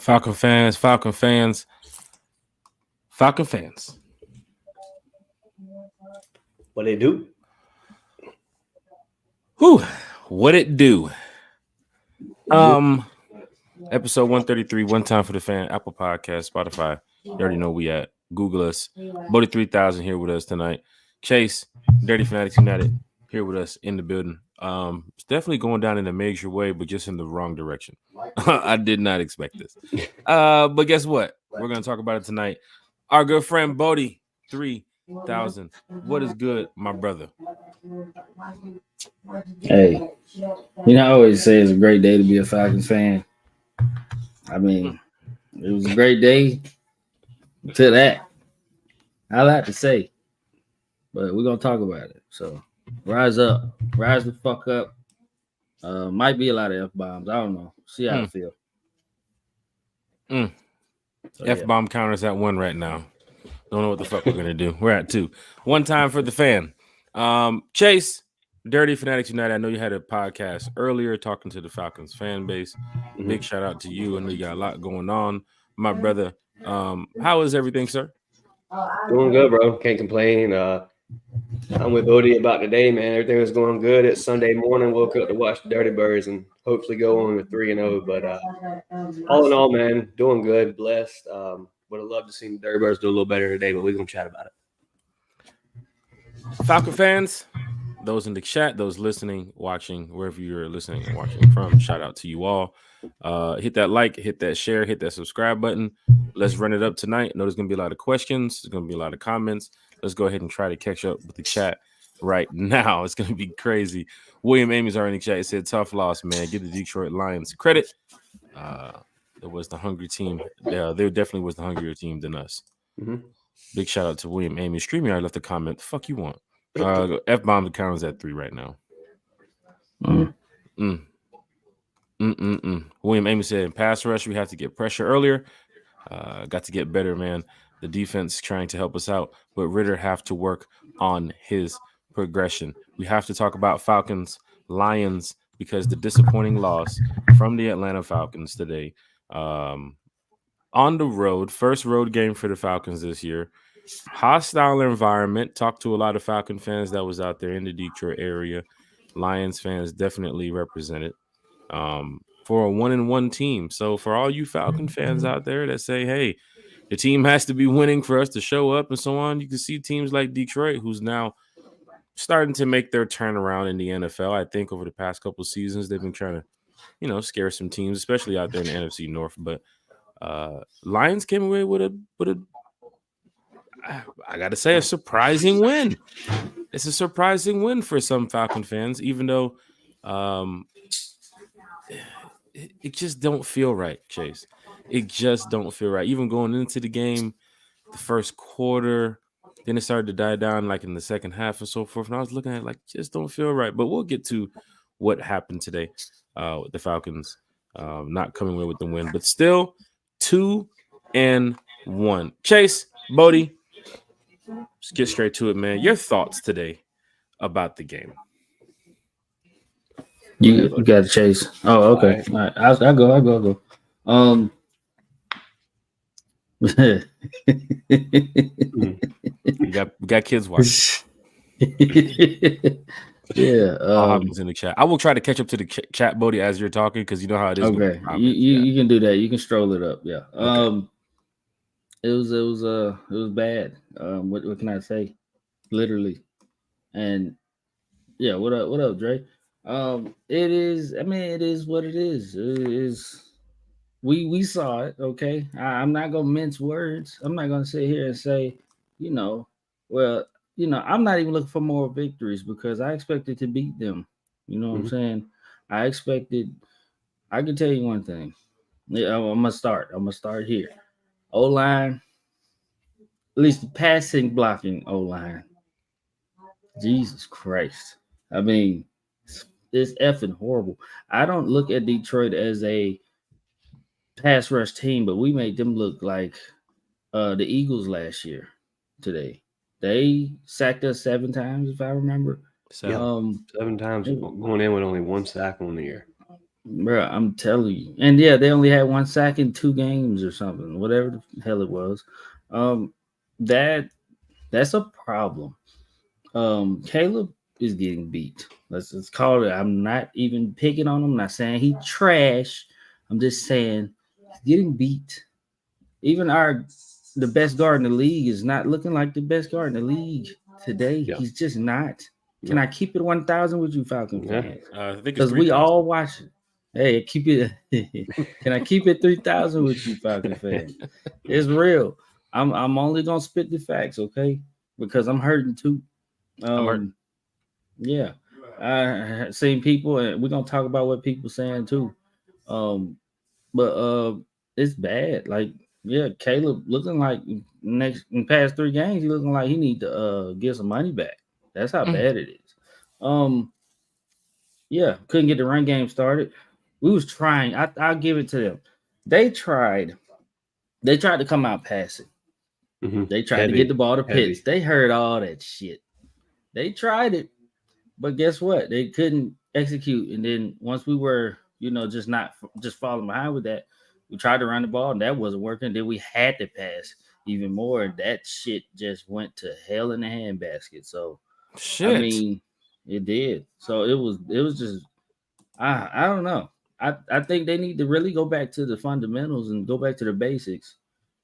Falcon fans, Falcon fans, Falcon fans. What they do? Whew, what it do? Episode 133, one time for the fan, Apple Podcast, Spotify. You already know we at. Google us. Bodie 3000 here with us tonight. Chase, Dirty Fanatics United, here with us in the building. It's definitely going down in a major way, but just in the wrong direction. I did not expect this. But guess what? We're going to talk about it tonight. Our good friend Bodie 3000. What is good, my brother? Hey, I always say it's a great day to be a Falcons fan. I mean, it was a great day to that. I like to say, but we're gonna talk about it. So rise up, rise the fuck up. Might be a lot of F-bombs. I don't know. See how I feel. So, F-bomb counters at 1 right now. Don't know what the fuck we're gonna do. We're at 2. One time for the fan. Chase, Dirty Fanatics United. I know you had a podcast earlier talking to the Falcons fan base. Big shout out to you. I know you got a lot going on, my brother. How is everything, sir? Doing good, bro. Can't complain. I'm with Bodie about today, man. Everything was going good. It's Sunday morning. Woke up to watch the Dirty Birds and hopefully go on with 3-0. But all in all, man, doing good, blessed. Would have loved to see the Dirty Birds do a little better today, but we're gonna chat about it. Falcon fans, those in the chat, those listening, watching, wherever you're listening and watching from, shout out to you all. Hit that like, hit that share, hit that subscribe button. Let's run it up tonight. I know there's going to be a lot of questions. There's going to be a lot of comments. Let's go ahead and try to catch up with the chat right now. It's going to be crazy. William Amy's already in the chat. He said, tough loss, man. Give the Detroit Lions credit. It was the hungry team. Yeah, they definitely was the hungrier team than us. Big shout out to William Amy. StreamYard left a comment. The fuck you want? F-bomb the counters at 3 right now. William Amy said, in pass rush, we have to get pressure earlier. Got to get better, man. The defense trying to help us out, but Ritter have to work on his progression. We have to talk about Falcons, Lions, because the disappointing loss from the Atlanta Falcons today. On the road, first road game for the Falcons this year. Hostile environment. Talked to a lot of Falcon fans that was out there in the Detroit area. Lions fans definitely represented for a 1-1 team. So for all you Falcon fans out there that say, hey, the team has to be winning for us to show up and so on, you can see teams like Detroit, who's now starting to make their turnaround in the NFL. I think over the past couple of seasons, they've been trying to, scare some teams, especially out there in the NFC North. But Lions came away with a I got to say, a surprising win. It's a surprising win for some Falcon fans, even though it just don't feel right, Chase. It just don't feel right. Even going into the game, the first quarter, then it started to die down like in the second half and so forth. And I was looking at it like, just don't feel right. But we'll get to what happened today with the Falcons not coming away with the win. But still, 2-1. Chase, Bodie, let's get straight to it, man. Your thoughts today about the game? You got to Chase. Oh, okay. All right. I'll go. We got kids watching. Yeah. In the chat. I will try to catch up to the chat, Bodie, as you're talking, because you know how it is. Okay. You can do that. You can stroll it up. Yeah. Okay. It was bad. What can I say? Literally. And yeah, what up, Dre? It is what it is. It is we saw it, okay? I'm not gonna mince words. I'm not gonna sit here and say, I'm not even looking for more victories because I expected to beat them. You know what I'm saying? I can tell you one thing. Yeah, I'm gonna start here. O-line, at least the passing blocking O-line. Jesus Christ. I mean, it's effing horrible. I don't look at Detroit as a pass rush team, but we made them look like the Eagles last year today. They sacked us 7 times, if I remember. 7 times going in with only 1 sack on the year. bro. I'm telling you, and yeah, they only had 1 sack in 2 games or something, whatever the hell it was. Um, that that's a problem. Caleb is getting beat. Let's call it. I'm not even picking on him. I'm not saying he trash. I'm just saying he's getting beat. Even the best guard in the league is not looking like the best guard in the league today. Yeah. He's just not. Can I keep it 1,000 with you, Falcon Yeah. fans? I think it's Because we 3,000. all watch it. Hey, keep it. Can I keep it 3,000 with you, Falcon fans? It's real. I'm only gonna spit the facts, okay? Because I'm hurting too. I'm hurt. Yeah, I seen people, and we're gonna talk about what people saying too. Um, but it's bad. Like, yeah, Caleb looking like next in past 3 games, he looking like he need to get some money back. That's how bad it is. Yeah, couldn't get the run game started. We was trying. I'll give it to them. They tried. They tried to come out passing. They tried to get the ball to Pitts. They heard all that shit. They tried it, but guess what? They couldn't execute. And then once we were, just falling behind with that, we tried to run the ball and that wasn't working. Then we had to pass even more. That shit just went to hell in the handbasket. So Shit. I mean, it did. So it was just I don't know. I think they need to really go back to the fundamentals and go back to the basics.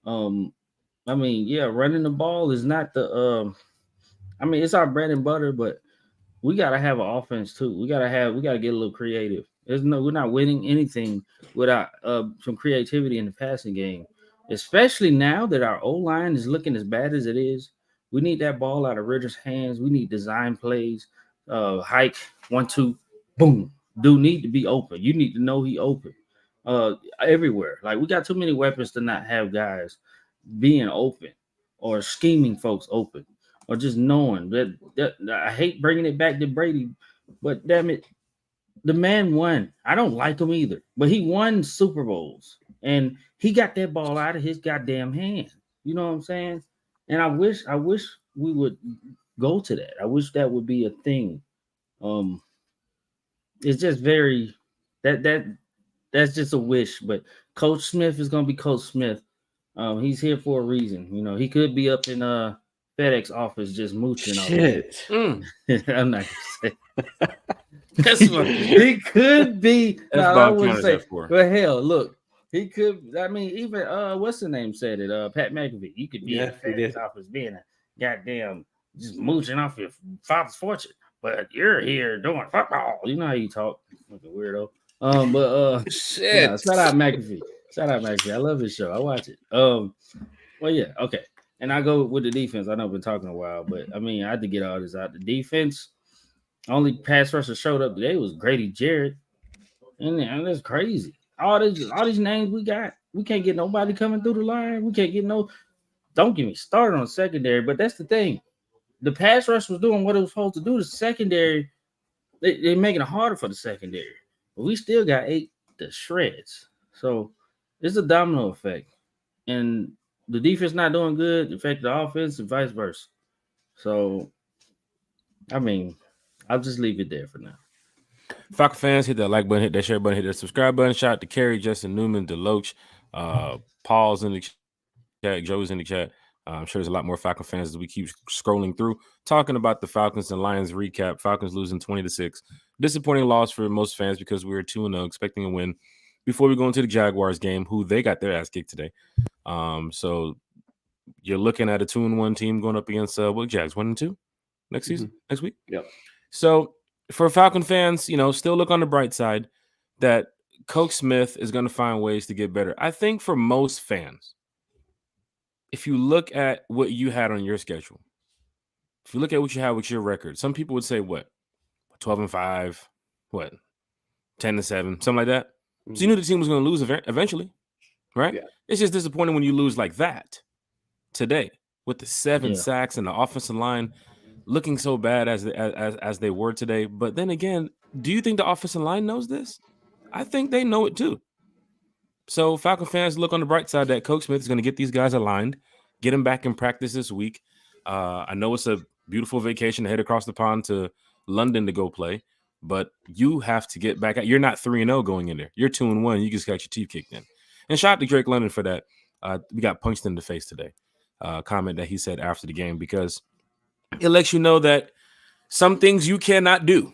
I mean, yeah, running the ball is not the I mean, it's our bread and butter, but we gotta have an offense too. We gotta get a little creative. We're not winning anything without some creativity in the passing game. Especially now that our O line is looking as bad as it is. We need that ball out of Ridder's hands. We need design plays. Hike 1-2, boom. Dude need to be open. You need to know he open. Everywhere. Like we got too many weapons to not have guys being open or scheming folks open or just knowing that I hate bringing it back to Brady, but damn it, the man won. I don't like him either, but he won Super Bowls and he got that ball out of his goddamn hand. You know what I'm saying? And I wish we would go to that. I wish that would be a thing. It's just very that's just a wish, but Coach Smith is gonna be Coach Smith. He's here for a reason. You know, he could be up in FedEx office just mooching. Shit. I'm not gonna say. That's what he could be. That's No, I wouldn't say. for. But hell, look, he could. I mean, even what's the name said it? Pat McAfee. You could be in the FedEx office being a goddamn just mooching off your father's fortune, but you're here doing football. You know how you talk, fucking weirdo. Shit. Yeah, shout out McAfee. Shout out McAfee. I love his show. I watch it. Well, yeah, okay. And I go with the defense. I know I've been talking a while, but I mean, I had to get all this out. The defense, only pass rusher showed up today was Grady Jarrett, and that's crazy. All these names we got, we can't get nobody coming through the line. We can't get no. Don't get me started on secondary, but that's the thing. The pass rush was doing what it was supposed to do. The secondary, they're making it harder for the secondary, but we still got 8 to shreds. So it's a domino effect, and the defense not doing good affect the offense and vice versa. So, I mean, I'll just leave it there for now. Falcon fans, hit that like button, hit that share button, hit that subscribe button. Shout out to Kerry, Justin Newman, Deloach, Paul's in the chat, Joe's in the chat. I'm sure there's a lot more Falcon fans as we keep scrolling through, talking about the Falcons and Lions recap. Falcons losing 20-6. Disappointing loss for most fans because we were 2-0, expecting a win before we go into the Jaguars game, who they got their ass kicked today. So you're looking at a 2-1 team going up against what Jags 1-2 next season, next week. Yep. So for Falcon fans, still look on the bright side that Coach Smith is going to find ways to get better. I think for most fans, if you look at what you had on your schedule, if you look at what you had with your record, some people would say what 12-5, what 10-7, something like that. So you knew the team was going to lose eventually, right? Yeah. It's just disappointing when you lose like that today with the 7 sacks and the offensive line looking so bad as they were today. But then again, do you think the offensive line knows this? I think they know it too. So Falcon fans, look on the bright side that Coach Smith is going to get these guys aligned, get them back in practice this week. I know it's a beautiful vacation to head across the pond to London to go play, but you have to get back. You're not 3-0 going in there. You're 2-1. You just got your teeth kicked in. And shout out to Drake London for that. We got punched in the face today. Comment that he said after the game, because it lets you know that some things you cannot do.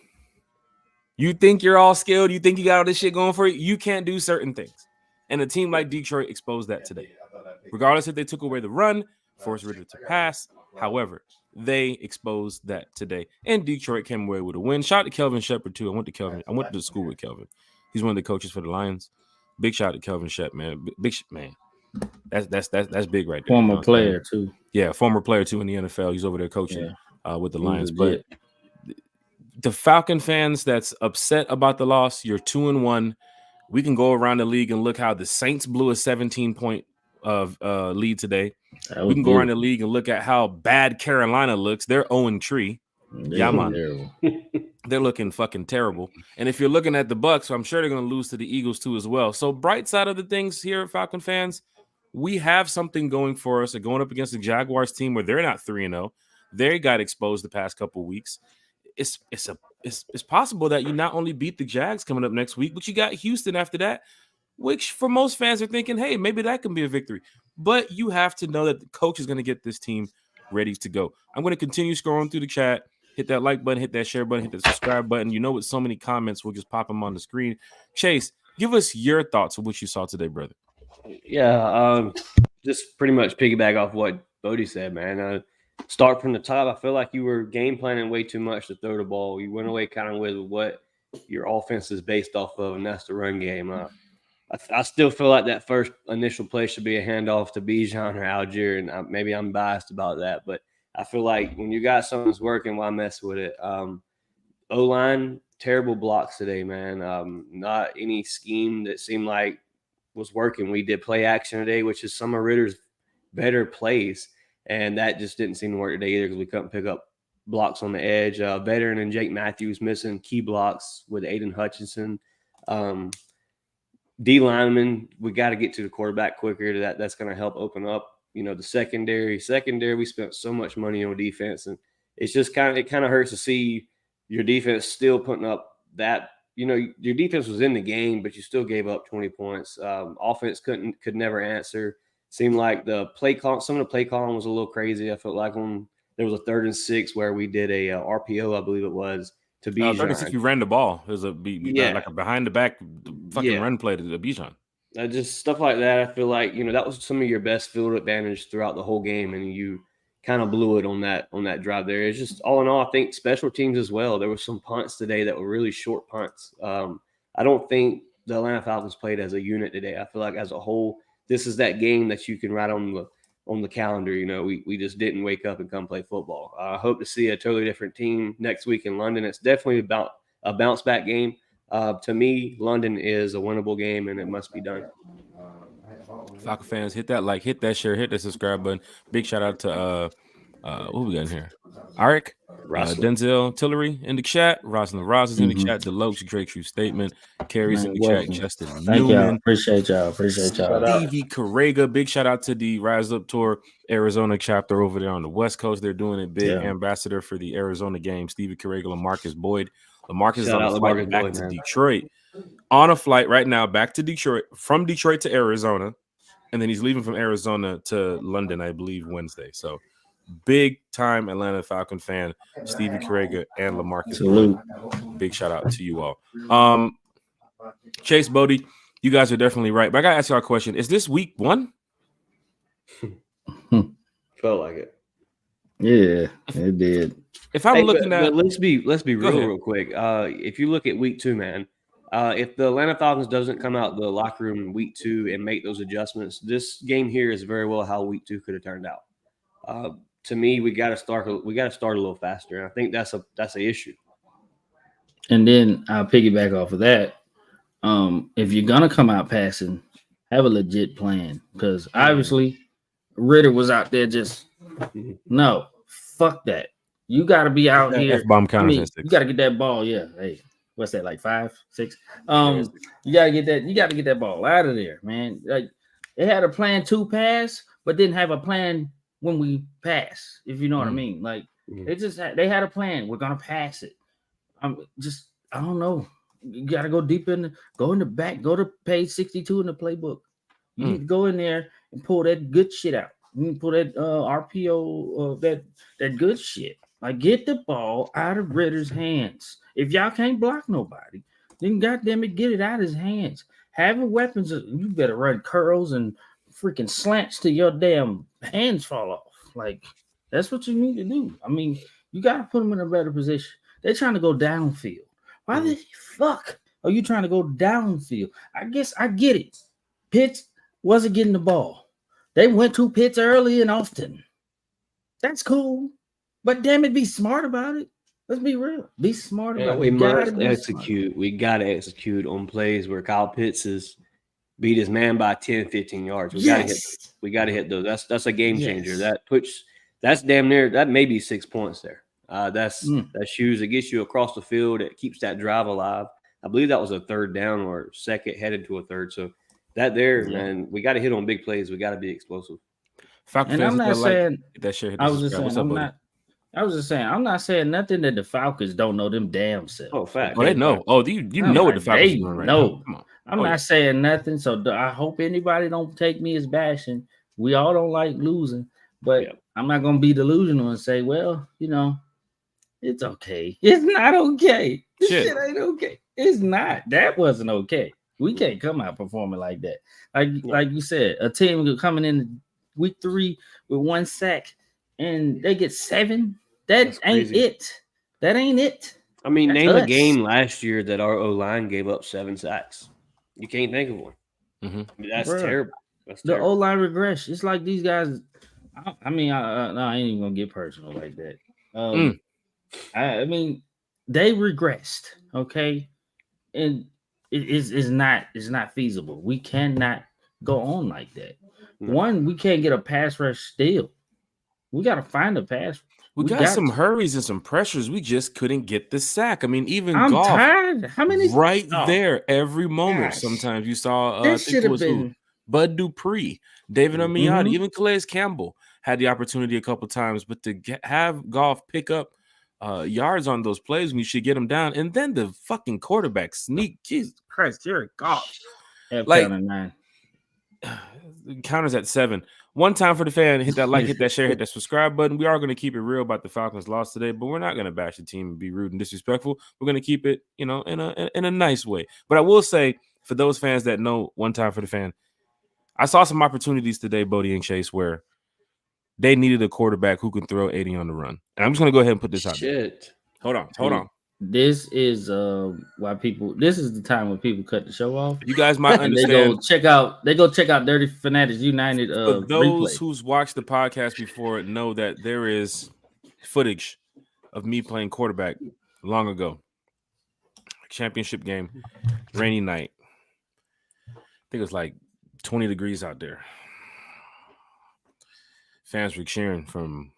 You think you're all skilled. You think you got all this shit going for you. You can't do certain things. And a team like Detroit exposed that today. Regardless if they took away the run, forced Ritter to pass. However, they exposed that today. And Detroit came away with a win. Shout out to Kelvin Shepard, too. I went to school with Kelvin. He's one of the coaches for the Lions. Big shout out to Kelvin Shep, man. Man. That's big right there. Former player, too. Yeah, former player, too, in the NFL. He's over there coaching with the Lions. But the Falcon fans that's upset about the loss, you're 2-1. We can go around the league and look how the Saints blew a 17-point lead today. We can go around the league and look at how bad Carolina looks. They're 0-3. Yeah, man. They're looking fucking terrible. And if you're looking at the Bucs, I'm sure they're going to lose to the Eagles too as well. So bright side of the things here, Falcon fans, we have something going for us. They're going up against the Jaguars team where they're not 3-0. They got exposed the past couple weeks. It's possible that you not only beat the Jags coming up next week, but you got Houston after that, which for most fans are thinking, hey, maybe that can be a victory. But you have to know that the coach is going to get this team ready to go. I'm going to continue scrolling through the chat. Hit that like button, hit that share button, hit that subscribe button. You know, with so many comments, we'll just pop them on the screen. Chase, give us your thoughts of what you saw today, brother. Yeah, just pretty much piggyback off what Bodie said, man. Start from the top. I feel like you were game planning way too much to throw the ball. You went away kind of with what your offense is based off of, and that's the run game. I still feel like that first initial play should be a handoff to Bijan or Algier, and maybe I'm biased about that, but I feel like when you got something that's working, why mess with it? O-line, terrible blocks today, man. Not any scheme that seemed like was working. We did play action today, which is some of Ritter's better plays. And that just didn't seem to work today either because we couldn't pick up blocks on the edge. Veteran and Jake Matthews missing key blocks with Aiden Hutchinson. D lineman, we got to get to the quarterback quicker. That's going to help open up, the secondary. We spent so much money on defense, and it's just kind of hurts to see your defense still putting up that. Your defense was in the game, but you still gave up 20 points. Offense could never answer. Seemed like some of the play calling was a little crazy. I felt like when there was a 3rd and 6 where we did a RPO, I believe it was, to Bijan. 36, we ran the ball. It was like a behind the back fucking run play to Bijan. Just stuff like that. I feel like that was some of your best field advantage throughout the whole game, and you kind of blew it on that drive there. It's just all in all, I think special teams as well. There were some punts today that were really short punts. I don't think the Atlanta Falcons played as a unit today. I feel like as a whole, this is that game that you can write on the calendar. We just didn't wake up and come play football. I hope to see a totally different team next week in London. It's definitely about a bounce back game. To me, London is a winnable game, and it must be done. Falcon fans, hit that like, hit that share, hit that subscribe button. Big shout out to who we got in here? Arik, Denzel Tillery in the chat. Rosalind Ross is in the chat. Deluxe, great true statement. Carrie's in the chat. Justin Thank Newman. y'all. Appreciate y'all. Stevie Correga. Big shout out to the Rise Up Tour Arizona chapter over there on the West Coast. They're doing it big. Yeah. Ambassador for the Arizona game. Stevie Correga, LaMarcus Boyd. LaMarcus is on a flight back to Detroit. On a flight right now back to Detroit, from Detroit to Arizona. And then he's leaving from Arizona to London, I believe, Wednesday. So big time Atlanta Falcon fan, Stevie Correga and LaMarcus. Salute. Big shout out to you all. Chase, Bodie, you guys are definitely right. But I gotta ask y'all a question. Is this week 1? Felt like it. Yeah, it did. If I'm looking at, let's be real quick. If you look at week 2, man, if the Atlanta Falcons doesn't come out the locker room in week 2 and make those adjustments, this game here is very well how week 2 could have turned out. To me, we got to start a little faster, and I think that's an issue. And then I'll piggyback off of that. If you're gonna come out passing, have a legit plan, because obviously Ritter was out there just no, fuck that. You got to be out here. Bomb counters. You got to get that ball. Yeah. Hey, what's that? Like 5, 6? You got to get that. You got to get that ball out of there, man. Like they had a plan to pass, but didn't have a plan when we pass. If you know what I mean. Like they had a plan. We're gonna pass it. Just I don't know. You gotta go deep go in the back, go to page 62 in the playbook. You need to go in there and pull that good shit out. You need to pull that RPO, that good shit. Like get the ball out of Ritter's hands. If y'all can't block nobody, then goddamn it, get it out of his hands. Having weapons, you better run curls and freaking slants till your damn hands fall off. Like that's what you need to do. I mean, you gotta put them in a better position. They're trying to go downfield. Why the fuck are you trying to go downfield? I guess I get it. Pitts wasn't getting the ball. They went to Pitts early and often. That's cool. But damn it, be smart about it. Let's be real. Be smart about it. We must execute. We got to execute on plays where Kyle Pitts is beat his man by 10, 15 yards. We got to hit those. That's a game changer. That's damn near, that may be 6 points there. That's huge. It gets you across the field. It keeps that drive alive. I believe that was a third down or second headed to a third. So that there, man, we got to hit on big plays. We got to be explosive. And I'm not saying that shit. I was just saying I'm not saying nothing that the Falcons don't know them damn self. Oh, fact. Oh, they know. Oh, you know what the Falcons are doing right now. Come on. I'm not saying nothing. So I hope anybody don't take me as bashing. We all don't like losing, but I'm not gonna be delusional and say, well, it's okay. It's not okay. This shit ain't okay. It's not. That wasn't okay. We can't come out performing like that. Like you said, a team coming in week 3 with 1 sack and they get 7. That's ain't it. That ain't it. I mean, name a game last year that our O-line gave up 7 sacks. You can't think of one. Mm-hmm. I mean, that's terrible. The O-line regress. It's like these guys. I ain't even gonna get personal like that. I mean, they regressed. Okay, and it's not feasible. We cannot go on like that. One, we can't get a pass rush still. We got to find a pass. We got some hurries and some pressures. We just couldn't get the sack. I mean, even I'm Goff tired. How many there every moment? Gosh. Sometimes you saw this should have been Bud Dupree, David Amiadi, even Calais Campbell had the opportunity a couple times, but to have Goff pick up yards on those plays when you should get them down, and then the fucking quarterback sneak. Jesus Christ, Jared Goff. Like 9. Counters at 7. One time for the fan, hit that like, hit that share, hit that subscribe button. We are going to keep it real about the Falcons loss today, but we're not going to bash the team and be rude and disrespectful. We're going to keep it, in a nice way. But I will say, for those fans that know one time for the fan, I saw some opportunities today, Bodie and Chase, where they needed a quarterback who can throw 80 on the run. And I'm just going to go ahead and put this out there. Hold on. This is why people. This is the time when people cut the show off. You guys might understand. They go check out Dirty Fanatics United. For those who's watched the podcast before know that there is footage of me playing quarterback long ago. Championship game, rainy night. I think it was like 20 degrees out there. Fans were cheering from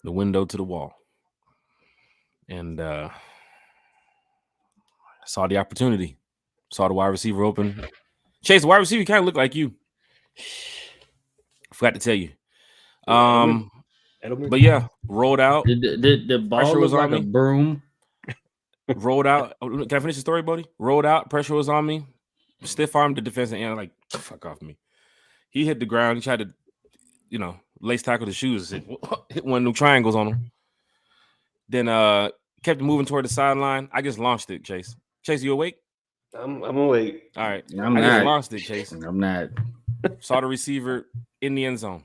the window to the wall. And I saw the opportunity. Saw the wide receiver open. Chase, the wide receiver kind of looked like you. Forgot to tell you. But yeah, rolled out. The ball was like a broom. Rolled out. Can I finish the story, Bodie? Rolled out. Pressure was on me. Stiff armed the defensive end. Like, fuck off me. He hit the ground. He tried to, lace tackle the shoes. Hit one of the triangles on him. Then kept moving toward the sideline. I just launched it, Chase. Chase, you awake? I'm awake. All right. I just launched it, Chase. I'm not. Saw the receiver in the end zone.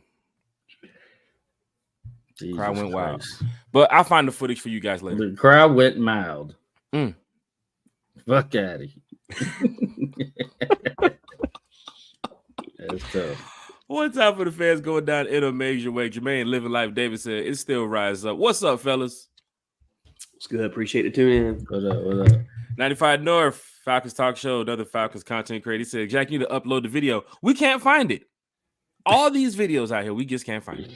Jesus crowd went wild. Christ. But I'll find the footage for you guys later. The crowd went mild. Fuck out of here. That's tough. One time for the fans going down in a major way. Jermaine living life. David said it still rises up. What's up, fellas? It's good. Appreciate the tune in. What up? 95 North Falcons Talk Show. Another Falcons content creator. He said, Jack, you need to upload the video. We can't find it. All these videos out here, we just can't find it.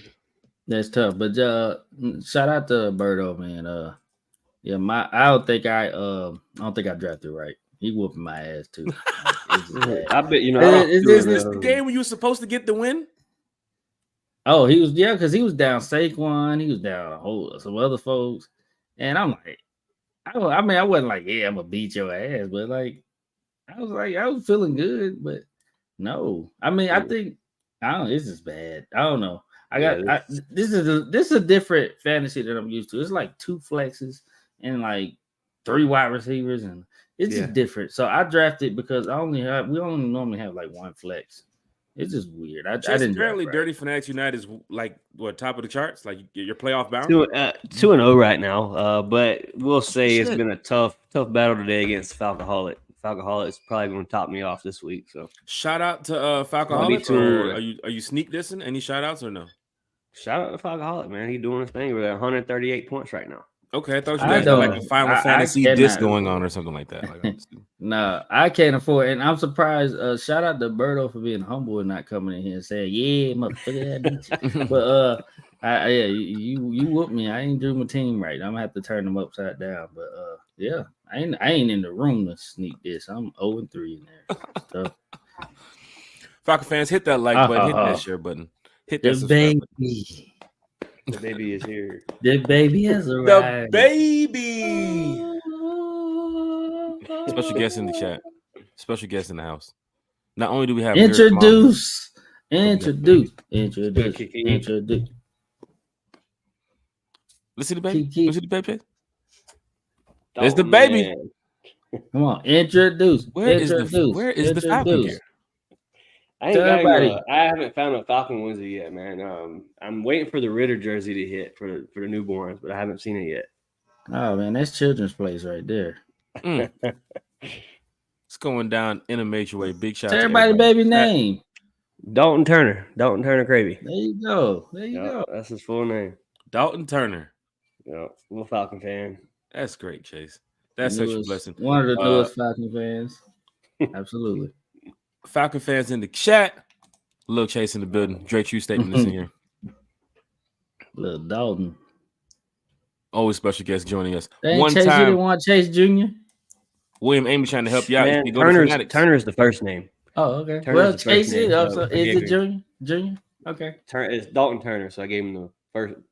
That's tough. But shout out to Birdo, man. I don't think I drafted right. He whooping my ass too. I bet Is this the game when you were supposed to get the win? Oh, he was because he was down Saquon, he was down some other folks, and I'm like, I mean, I wasn't like, yeah, I'm gonna beat your ass, but like, I was feeling good, but no. I mean, I think I don't. This is bad. I don't know. Yeah, This is a different fantasy that I'm used to. It's like 2 flexes and like 3 wide receivers, and it's Yeah. just different. So I drafted because we only normally have like 1 flex. It's just weird. I Chase, didn't draft apparently, right. Dirty Fanatics United is like what, top of the charts? Like you're playoff bound. 2-0 right now. But we'll say it's Shit. been a tough battle today against Falcaholic. Falcaholic's probably going to top me off this week. So Shout out to Maybe Falcaholic, or two. are you sneak dissing? Any shout outs or no? shout out to Falcaholic, man. He's doing his thing. We're at 138 points right now. Okay, I thought you I guys had like a don't. Final I Fantasy cannot. disc going on or something like that. Like, No, I can't afford it. And I'm surprised. Shout out to Berto for being humble and not coming in here and saying, yeah, motherfucker, I beat you. But yeah, you whooped me. I ain't drew my team right. I'm gonna have to turn them upside down. But yeah, I ain't in the room to sneak this. I'm 0-3 in there. So, Falcon fans, hit that like button, hit that share button, hit that the subscribe button. baby. The baby is here. The baby has The arrived. baby. Special guest in the chat. Special guest in the house. Not only do we have Introduce. Lyrics Introduce. Let's see the baby. Kiki. Let's see the baby. There's the baby. Come on, introduce. Where is the Falcon gear? I haven't found a Falcon onesie yet, man. I'm waiting for the Ritter jersey to hit for the newborns, but I haven't seen it yet. Oh man, that's children's place right there. It's going down in a major way. Big shout out Tell to everybody baby name. Dalton Turner Cravey. There you go. There you go. That's his full name. Dalton Turner. Yeah, I'm a Falcon fan. That's great, Chase. That's such a blessing. One of the newest Falcon fans. Absolutely. Falcon fans in the chat. Lil Chase in the building. Drake, you statement is in here. Little Dalton. Always special guest joining us. One Chase, time, you didn't want Chase Jr.? William Amy trying to help you out. Man, Turner's the first name. Oh, okay. Turner's Chase is it Junior? Junior? Okay. It's Dalton Turner, so I gave him the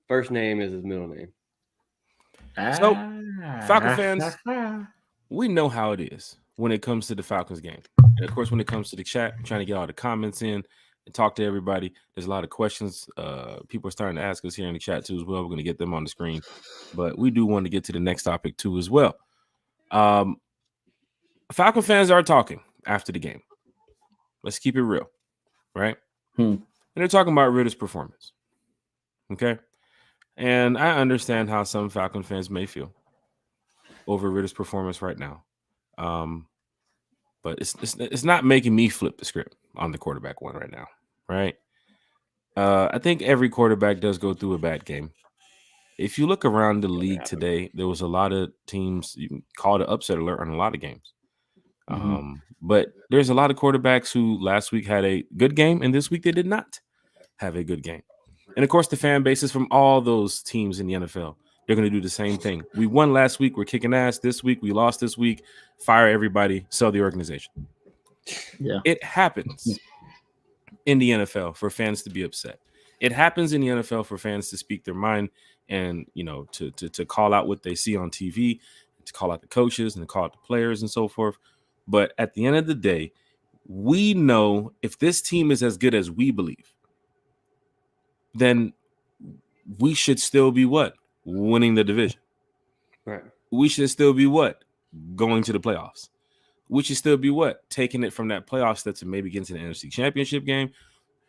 first name as his middle name. So, Falcon fans, we know how it is when it comes to the Falcons game. And of course, when it comes to the chat, trying to get all the comments in and talk to everybody. There's a lot of questions people are starting to ask us here in the chat too as well. We're going to get them on the screen, but we do want to get to the next topic too as well. Falcon fans are talking after the game. Let's keep it real, right? And they're talking about Ritter's performance. Okay. And I understand how some Falcon fans may feel over Ritter's performance right now. But it's not making me flip the script on the quarterback one right now, right? I think every quarterback does go through a bad game. If you look around the league today, there was a lot of teams, you can call it an upset alert on a lot of games. But there's a lot of quarterbacks who last week had a good game, and this week they did not have a good game. And of course, the fan bases from all those teams in the NFL, they're going to do the same thing. We won last week. We're kicking ass this week. We lost this week. Fire everybody. Sell the organization. Yeah, it happens in the NFL for fans to be upset. It happens in the NFL for fans to speak their mind and, you know, to call out what they see on TV, to call out the coaches and to call out the players and so forth. But at the end of the day, we know if this team is as good as we believe, then we should still be what? Winning the division. Right. We should still be what? Going to the playoffs. We should still be what? Taking it from that playoff step to maybe getting to the NFC Championship game.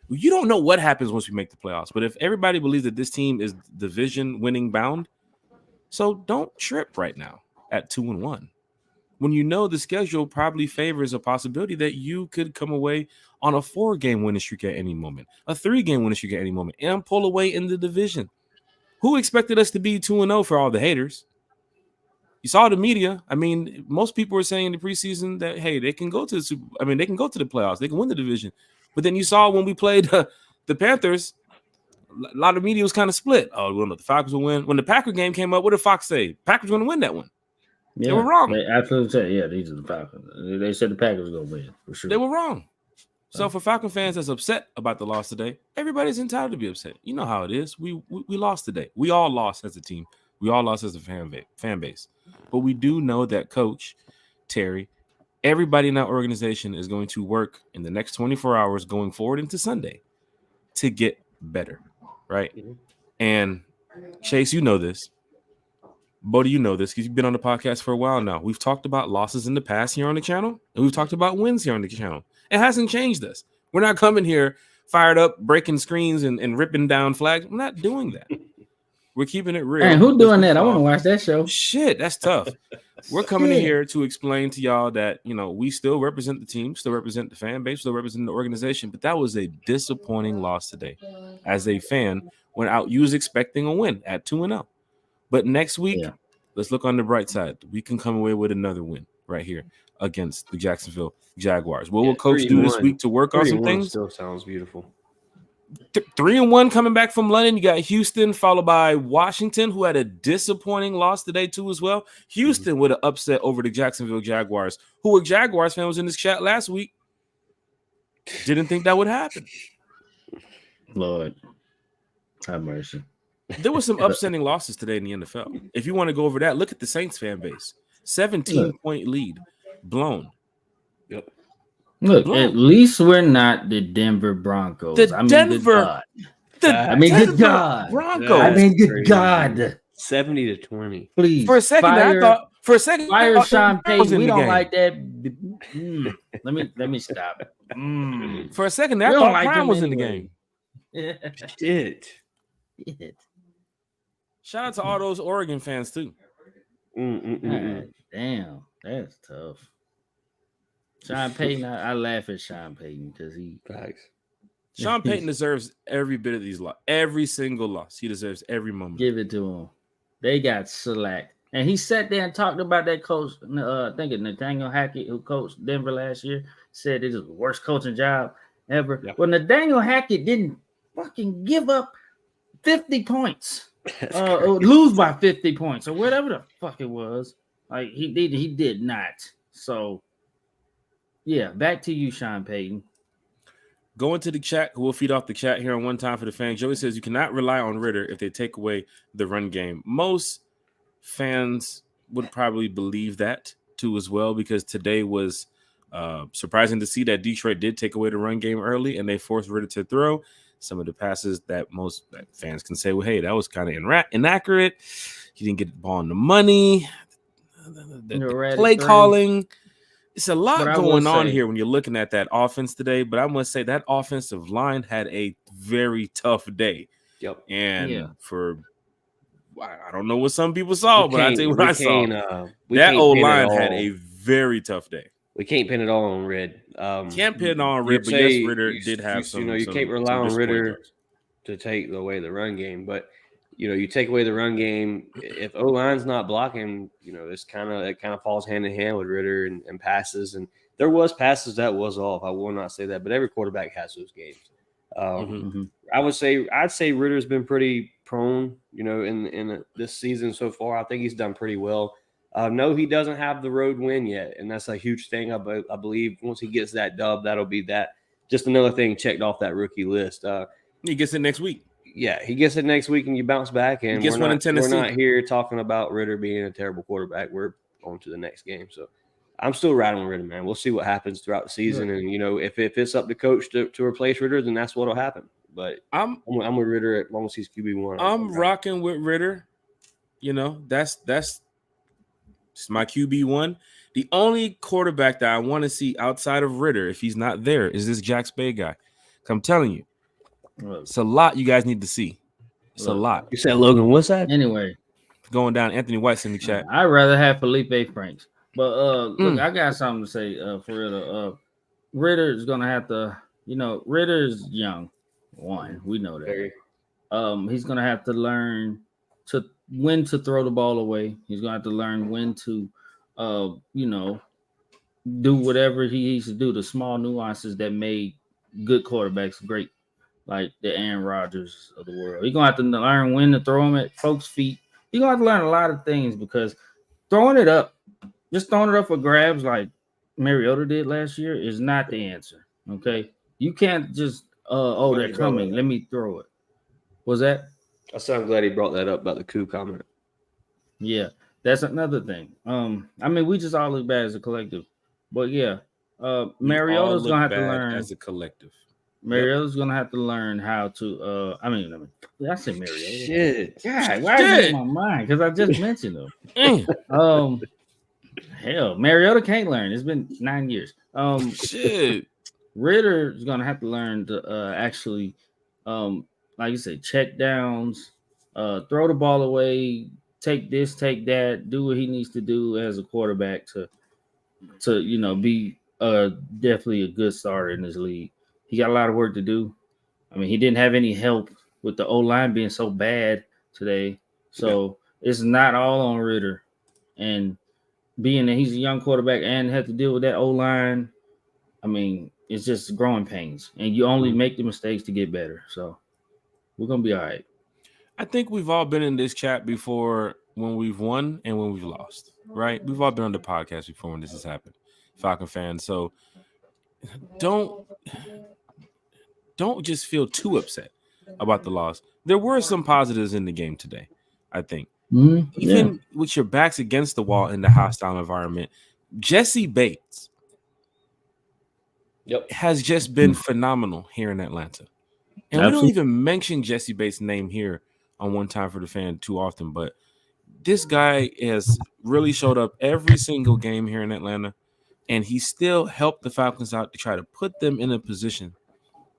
You don't know what happens once we make the playoffs. But if everybody believes that this team is division winning bound, so don't trip right now at 2-1. When you know the schedule probably favors a possibility that you could come away on a 4-game winning streak at any moment, a 3-game winning streak at any moment, and pull away in the division. Who expected us to be 2-0 for all the haters? You saw the media. I mean, most people were saying in the preseason that, hey, they can go to they can go to the playoffs. They can win the division. But then you saw when we played the Panthers, a lot of media was kind of split. Oh, well, the Falcons will win. When the Packer game came up, what did Fox say? Packers going to win that one. Yeah, they were wrong. They absolutely said, yeah, these are the Falcons. They said the Packers were going to win for sure. They were wrong. So for Falcon fans that's upset about the loss today, everybody's entitled to be upset. You know how it is. We lost today. We all lost as a team. We all lost as a fan base. But we do know that Coach Terry, everybody in that organization is going to work in the next 24 hours going forward into Sunday to get better, right? Mhm. And Chase, you know this. Bodie, you know this because you've been on the podcast for a while now. We've talked about losses in the past here on the channel, and we've talked about wins here on the channel. It hasn't changed us. We're not coming here fired up, breaking screens and ripping down flags. We're not doing that. We're keeping it real. Man, who because doing we that? I saw- want to watch that show. Shit, that's tough. We're coming in Shit. here to explain to y'all that, you know, we still represent the team, still represent the fan base, still represent the organization, but that was a disappointing loss today. As a fan, went out, you was expecting a win at 2-0. But next week, Yeah. let's look on the bright side. We can come away with another win right here against the Jacksonville Jaguars. What will Coach do this 3-1. week to work on some 3-1 things? still sounds beautiful. 3-1 coming back from London. You got Houston, followed by Washington, who had a disappointing loss today too as well. Houston with an upset over the Jacksonville Jaguars, who a Jaguars fan was in this chat last week. Didn't think that would happen. Lord, have mercy. There were some upsetting losses today in the NFL. If you want to go over that, look at the Saints fan base. 17-point lead blown. Yep. Look, Blown. at least we're not the Denver Broncos. The Denver- good Denver God. Broncos. good crazy. God. 70-20. Please. For a second, I thought. For a second, I Fire thought Sean Denver was Payton. in We the don't game. like that. Let me stop. For a second, I We don't thought like Prime him was in the anyway. game. Shit. Shout out to all those Oregon fans too. God damn, that's tough. Sean Payton, I laugh at Sean Payton because he Facts. Sean Payton deserves every bit of these losses, every single loss. He deserves every moment. give it to him. They got shellacked. And he sat there and talked about that coach. I think it's Nathaniel Hackett, who coached Denver last year, said it is the worst coaching job ever. Yeah. Well, Nathaniel Hackett didn't fucking give up 50 points. Lose by 50 points or whatever the fuck it was. Like he did not. So yeah, back to you, Sean Payton. Go into the chat. We'll feed off the chat here on One Time for the Fans. Joey says you cannot rely on Ritter if they take away the run game. Most fans would probably believe that too as well, because today was surprising to see that Detroit did take away the run game early and they forced Ritter to throw some of the passes that most fans can say, well, hey, that was kind of inaccurate. He didn't get the ball on the money. The play calling. It's a lot going on here when you're looking at that offense today, but I must say that offensive line had a very tough day. Yep. And I don't know what some people saw, but I tell you what I saw. That That O-line had a very tough day. We can't pin it all on Red. Can't pin it on Red, but yes, Ritter did have some. You can't rely on Ritter to take away the run game, but you take away the run game. If O-line's not blocking, it kind of falls hand in hand with Ritter and passes. And there was passes that was off. I will not say that, but every quarterback has those games. I'd say Ritter's been pretty prone, in this season so far. I think he's done pretty well. No, he doesn't have the road win yet, and that's a huge thing. I believe once he gets that dub, that'll be that. Just another thing checked off that rookie list. He gets it next week. Yeah, he gets it next week, and you bounce back. And he gets one in Tennessee. We're not here talking about Ritter being a terrible quarterback. We're on to the next game. So I'm still riding with Ritter, man. We'll see what happens throughout the season. And, if it's up to coach to replace Ritter, then that's what'll happen. But I'm with Ritter as long as he's QB1. I'm rocking with Ritter. That's my QB1. The only quarterback that I want to see outside of Ritter, if he's not there, is this Jack Spade guy. I'm telling you, it's a lot you guys need to see. It's a lot. You said Logan, what's that? Anyway, going down. Anthony White's in the chat. I'd rather have Felipe Franks. But look, I got something to say for Ritter. Ritter is gonna have to, Ritter's young. One, we know that. He's gonna have to learn when to throw the ball away. He's gonna have to learn when to do whatever he needs to do, the small nuances that made good quarterbacks great, like the Aaron Rodgers of the world. He's gonna have to learn when to throw them at folks' feet. He's gonna have to learn a lot of things, because throwing it up for grabs like Mariota did last year is not the answer. Okay, you can't just they're coming, let me throw it. Was that? I'm glad he brought that up about the coup comment. Yeah, that's another thing. I mean, we just all look bad as a collective, but yeah, We all Mariota's look gonna have to bad learn. as a collective. Yep. Mariota's gonna have to learn how to. I said Mariota. Shit. God, why is he in my mind? Because I just mentioned him. Mm, Hell, Mariota can't learn. It's been 9 years. shit. Ritter's gonna have to learn to actually, like you said, check downs, throw the ball away, take this, take that, do what he needs to do as a quarterback to be definitely a good starter in this league. He got a lot of work to do. I mean, he didn't have any help with the O line being so bad today, so it's not all on Ritter. And being that he's a young quarterback and had to deal with that O line, I mean, it's just growing pains, and you only make the mistakes to get better. So we're gonna be all right. I think we've all been in this chat before when we've won and when we've lost, right? We've all been on the podcast before when this has happened, Falcon fans. So don't just feel too upset about the loss. There were some positives in the game today, I think. Even with your backs against the wall in the hostile environment, Jesse Bates has just been phenomenal here in Atlanta. And we don't even mention Jesse Bates' name here on One Time for the Fan too often, but this guy has really showed up every single game here in Atlanta, and he still helped the Falcons out to try to put them in a position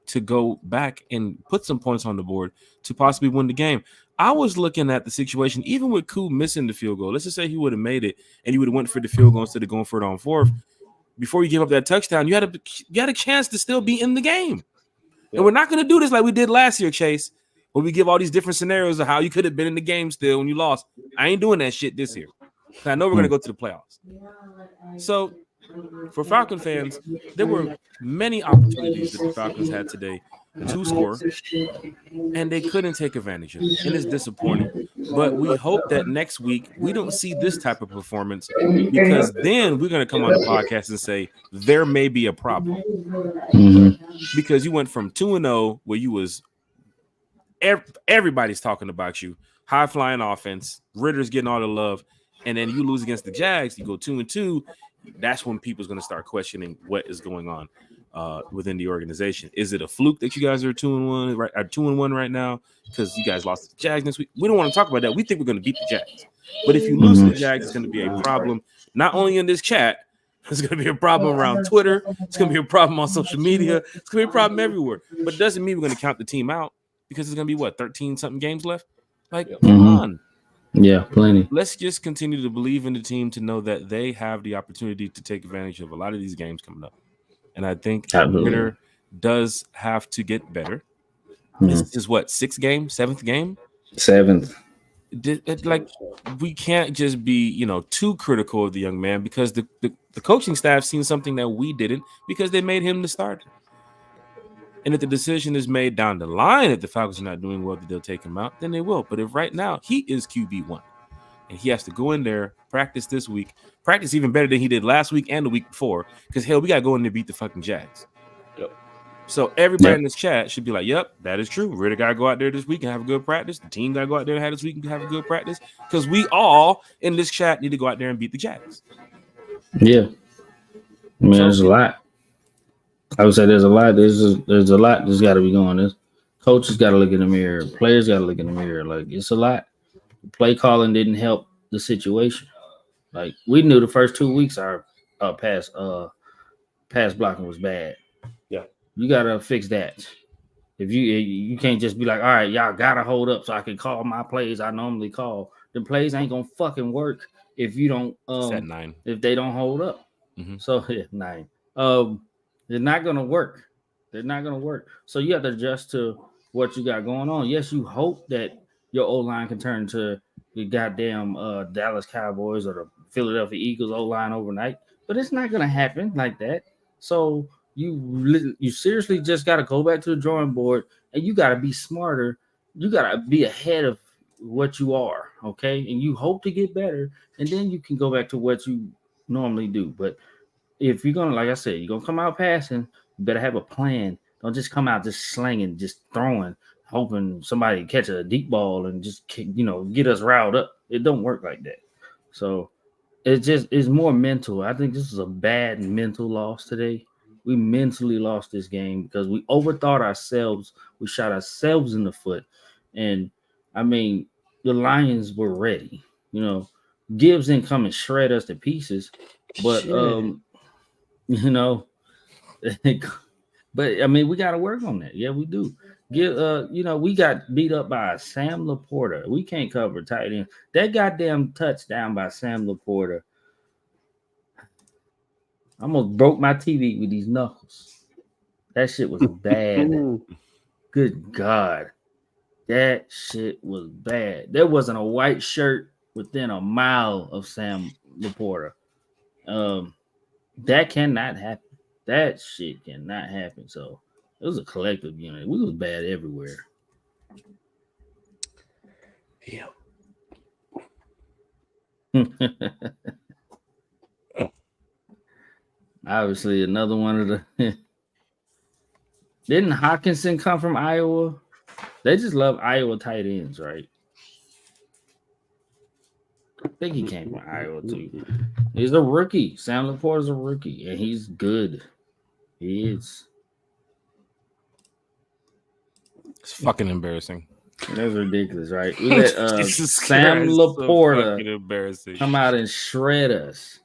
to go back and put some points on the board to possibly win the game. I was looking at the situation, even with Koo missing the field goal. Let's just say he would have made it and he would have went for the field goal instead of going for it on fourth. Before you give up that touchdown, you had a chance to still be in the game. And we're not going to do this like we did last year, Chase, where we give all these different scenarios of how you could have been in the game still when you lost. I ain't doing that shit this year. I know we're going to go to the playoffs. So for Falcon fans, there were many opportunities that the Falcons had today to score, and they couldn't take advantage of it. And it's disappointing. But we hope that next week we don't see this type of performance, because then we're going to come on the podcast and say there may be a problem. Because you went from 2-0 where you was everybody's talking about you, high flying offense, Ritter's getting all the love, and then you lose against the Jags, you go 2-2. That's when people's going to start questioning what is going on within the organization. Is it a fluke that you guys are 2-1 right? Are 2-1 right now because you guys lost to the Jags next week? We don't want to talk about that. We think we're going to beat the Jags, but if you lose to the Jags, it's going to be a problem not only in this chat. It's going to be a problem around Twitter. It's going to be a problem on social media. It's going to be a problem everywhere. But it doesn't mean we're going to count the team out, because it's going to be 13-something games left. Like, come on. Yeah, plenty. Let's just continue to believe in the team to know that they have the opportunity to take advantage of a lot of these games coming up. And I think Ritter does have to get better. This is sixth game, seventh game? Seventh. Like, we can't just be, too critical of the young man, because the coaching staff seen something that we didn't, because they made him the starter. And if the decision is made down the line, if the Falcons are not doing well, that they'll take him out, then they will. But if right now he is QB1 and he has to go in there, practice this week, practice even better than he did last week and the week before, because hell, we got to go in there and beat the fucking Jags. So everybody in this chat should be like, yep, that is true. Ritter got to go out there this week and have a good practice. The team got to go out there and have this week and have a good practice, because we all in this chat need to go out there and beat the Jags. Yeah. I mean, there's a lot. I would say there's a lot. There's a lot that's got to be going. This coaches got to look in the mirror. Players got to look in the mirror. Like, it's a lot. Play calling didn't help the situation. Like, we knew the first 2 weeks our pass blocking was bad. Yeah, you gotta fix that. If you can't just be like, all right, y'all gotta hold up so I can call my plays I normally call. The plays ain't gonna fucking work if you don't. If they don't hold up. So 9. They're not gonna work. They're not gonna work. So you have to adjust to what you got going on. Yes, you hope that your O-line can turn to the goddamn Dallas Cowboys or the Philadelphia Eagles O-line overnight, but it's not gonna happen like that. So you seriously just got to go back to the drawing board, and you got to be smarter. You got to be ahead of what you are, okay? And you hope to get better, and then you can go back to what you normally do. But if you're going to, like I said, you're going to come out passing, you better have a plan. Don't just come out just slinging, just throwing, hoping somebody catch a deep ball and just, get us riled up. It don't work like that. So it's more mental. I think this is a bad mental loss today. We mentally lost this game because we overthought ourselves. We shot ourselves in the foot. And I mean, the Lions were ready. You know, Gibbs didn't come and shred us to pieces, but Shit. you know, but I mean, we got to work on that. Yeah, we do. We got beat up by Sam Laporta. We can't cover tight end. That goddamn touchdown by Sam Laporta almost broke my TV with these knuckles. That shit was bad. Good God. That shit was bad. There wasn't a white shirt within a mile of Sam Laporta. That cannot happen. That shit cannot happen. So it was a collective unit. We was bad everywhere. Yeah. Obviously, another one of the. Didn't Hawkinson come from Iowa? They just love Iowa tight ends, right? I think he came from Iowa too. He's a rookie. Sam Laporta's a rookie, and he's good. He is. It's fucking embarrassing. That's ridiculous, right? We let Jesus Sam Christ, so Laporta fucking embarrassing. come out and shred us.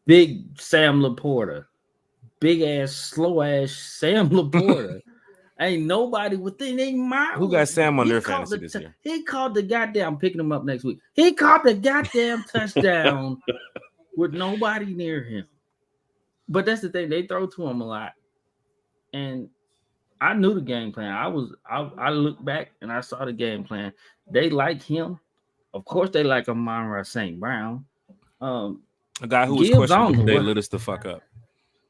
Big Sam Laporta. Big ass, slow ass Sam Laporta. Ain't nobody within a mile. Who got Sam on He their caught fantasy this year? He caught the goddamn, I'm picking him up next week. He caught the goddamn touchdown with nobody near him. But that's the thing, they throw to him a lot. And I knew the game plan. I looked back and I saw the game plan. They like him. Of course, they like Amon-Ra St. Brown. A guy who was Gibbs questionable today what- lit us the fuck up.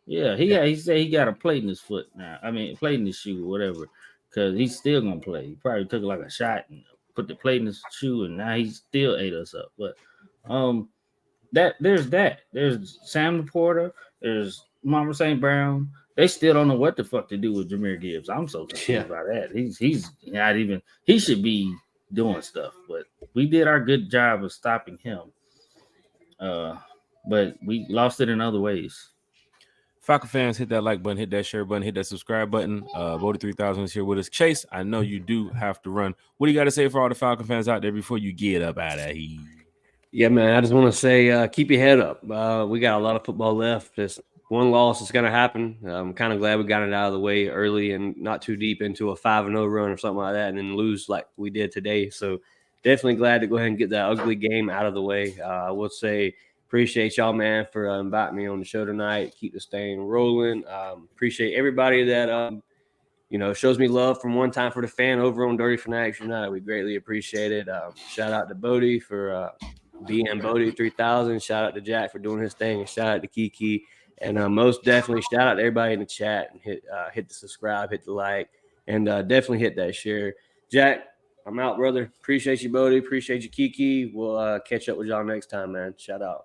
Yeah, he said he got a plate in his foot now. I mean, plate in his shoe or whatever, because he's still gonna play. He probably took like a shot and put the plate in his shoe, and now he still ate us up. But there's Sam Laporta, there's Mama St. Brown. They still don't know what the fuck to do with Jahmyr Gibbs. I'm so confused by that. He's not even. He should be doing stuff, but we did our good job of stopping him. But we lost it in other ways. Falcon fans, hit that like button, hit that share button, hit that subscribe button. Voted 3000 is here with us. Chase, I know you do have to run. What do you got to say for all the Falcon fans out there before you get up out of here? Yeah, man. I just want to say, keep your head up. We got a lot of football left. Just one loss is going to happen. I'm kind of glad we got it out of the way early and not too deep into a 5-0 run or something like that, and then lose like we did today. So definitely glad to go ahead and get that ugly game out of the way. I will say, appreciate y'all, man, for inviting me on the show tonight. Keep this thing rolling. Appreciate everybody that shows me love from One Time for the Fan over on Dirty Fanatics United. We greatly appreciate it. Shout out to Bodie for being Bodie 3000. Shout out to Jack for doing his thing, and shout out to Kiki. And most definitely shout out to everybody in the chat, and hit the subscribe, hit the like, and definitely hit that share. Jack, I'm out, brother. Appreciate you, Bodie. Appreciate you, Kiki. We'll catch up with y'all next time, man. Shout out.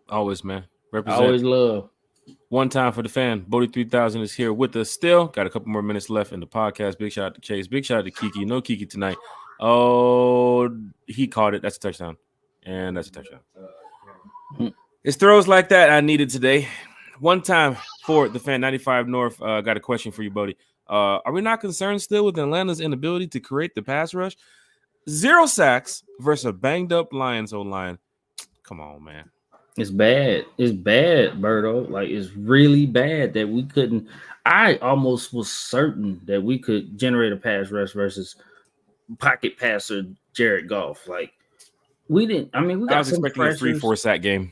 Always, man. Represent. Always love. One Time for the Fan. Bodie 3000 is here with us still. Got a couple more minutes left in the podcast. Big shout out to Chase. Big shout out to Kiki. No Kiki tonight. Oh, he caught it. That's a touchdown. And that's a touchdown. It's throws like that I needed today. One Time for the Fan. 95 North. Got a question for you, Bodie. Are we not concerned still with Atlanta's inability to create the pass rush? 0 sacks versus a banged up Lions O-line. Come on, man. It's bad. It's bad, Berto. Like, it's really bad that we couldn't. I almost was certain that we could generate a pass rush versus pocket passer Jared Goff. Like, we didn't. I mean, we got I was some expecting a 3-4 sack game.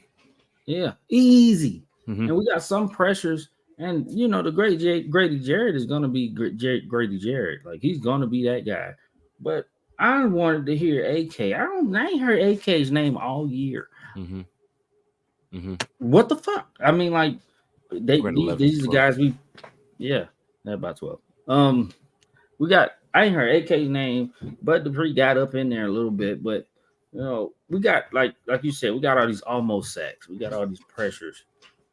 Yeah, easy. Mm-hmm. And we got some pressures. And, the great Grady Jarrett is going to be Grady Jarrett. Like, he's going to be that guy. But I wanted to hear AK. I ain't heard AK's name all year. Mm-hmm. Mm-hmm. What the fuck? I mean, like, these are the guys about 12. I ain't heard AK's name, but Dupree got up in there a little bit. But we got like you said, we got all these almost sacks, we got all these pressures,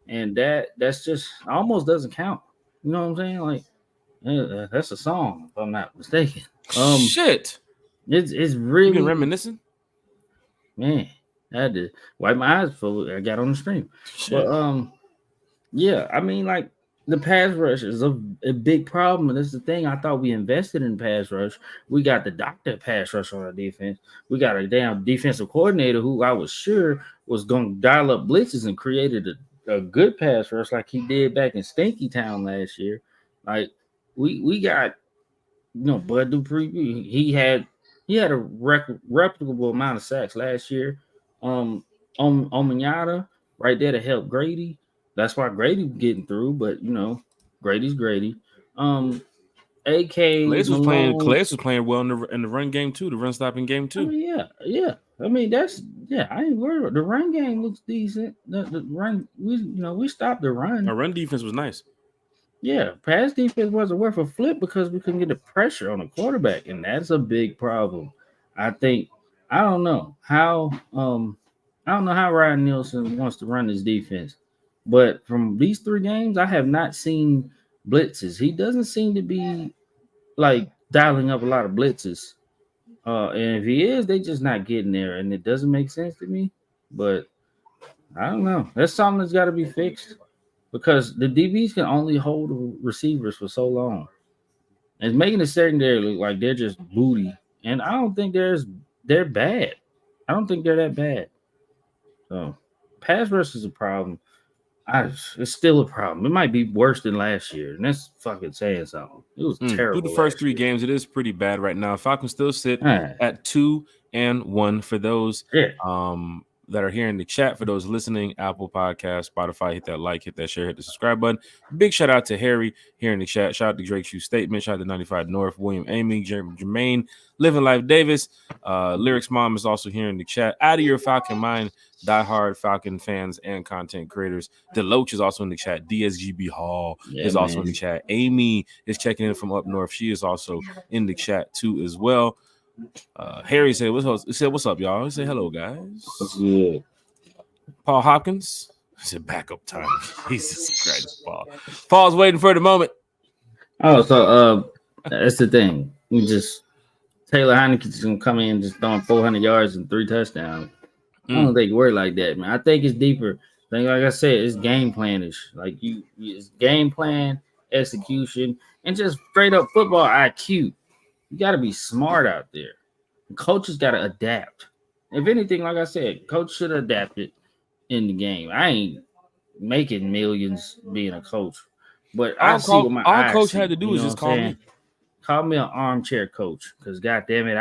and that's just almost doesn't count. You know what I'm saying? Like, that's a song, if I'm not mistaken. Shit, it's really you been reminiscing. man, I had to wipe my eyes before I got on the stream. Shit. But yeah, I mean, like the pass rush is a big problem, and that's the thing. I thought we invested in pass rush. We got the doctor pass rush on our defense. We got a damn defensive coordinator who I was sure was going to dial up blitzes and created a good pass rush like he did back in Stinky Town last year. Like we got Bud Dupree. He had a reputable amount of sacks last year. On Manata right there to help Grady. That's why Grady's getting through, but Grady's Grady. AK Malone. Calais was playing well in the run game too, the run stopping game too. I mean, yeah. I mean, I ain't worried about the run game looks decent. The run, we stopped the run. Our run defense was nice. Yeah, pass defense wasn't worth a flip because we couldn't get the pressure on the quarterback, and that's a big problem. I don't know how Ryan Nielsen wants to run his defense, but from these 3 games, I have not seen blitzes. He doesn't seem to be like dialing up a lot of blitzes. And if he is, they just not getting there, and it doesn't make sense to me. But I don't know. That's something that's got to be fixed because the DBs can only hold receivers for so long. It's making the secondary look like they're just booty, and I don't think they're bad. I don't think they're that bad. So pass rush is a problem. It's still a problem. It might be worse than last year, and that's fucking saying something. It was terrible. Through the first 3 games, it is pretty bad right now. Falcons still sit at 2-1 for those that are here in the chat. For those listening, Apple Podcast, Spotify, hit that like, hit that share, hit the subscribe button. Big shout out to Harry here in the chat. Shout out to Drake Shoe Statement. Shout out to 95 North, William Amy, Jermaine, Living Life Davis. Lyrics Mom is also here in the chat. Out of your Falcon mind, diehard Falcon fans and content creators. Deloach is also in the chat. DSGB Hall is also in the chat. Amy is checking in from up north. She is also in the chat too as well. Harry said, "What's up, y'all?" He said, "Hello, guys." What's good? Paul Hopkins. He said, "Backup time." Jesus Christ, Paul. Paul's waiting for the moment. Oh, so that's the thing. Taylor Heineke's gonna come in just throwing 400 yards and 3 touchdowns. I don't think worry like that, man. I think it's deeper. Like I said, it's game planish. Like it's game plan, execution, and just straight up football IQ. You got to be smart out there. Coaches got to adapt. If anything, like I said, coach should have adapted in the game. I ain't making millions being a coach, but I see what my eyes coach see, had to do is just call me. Call me an armchair coach, because goddamn it,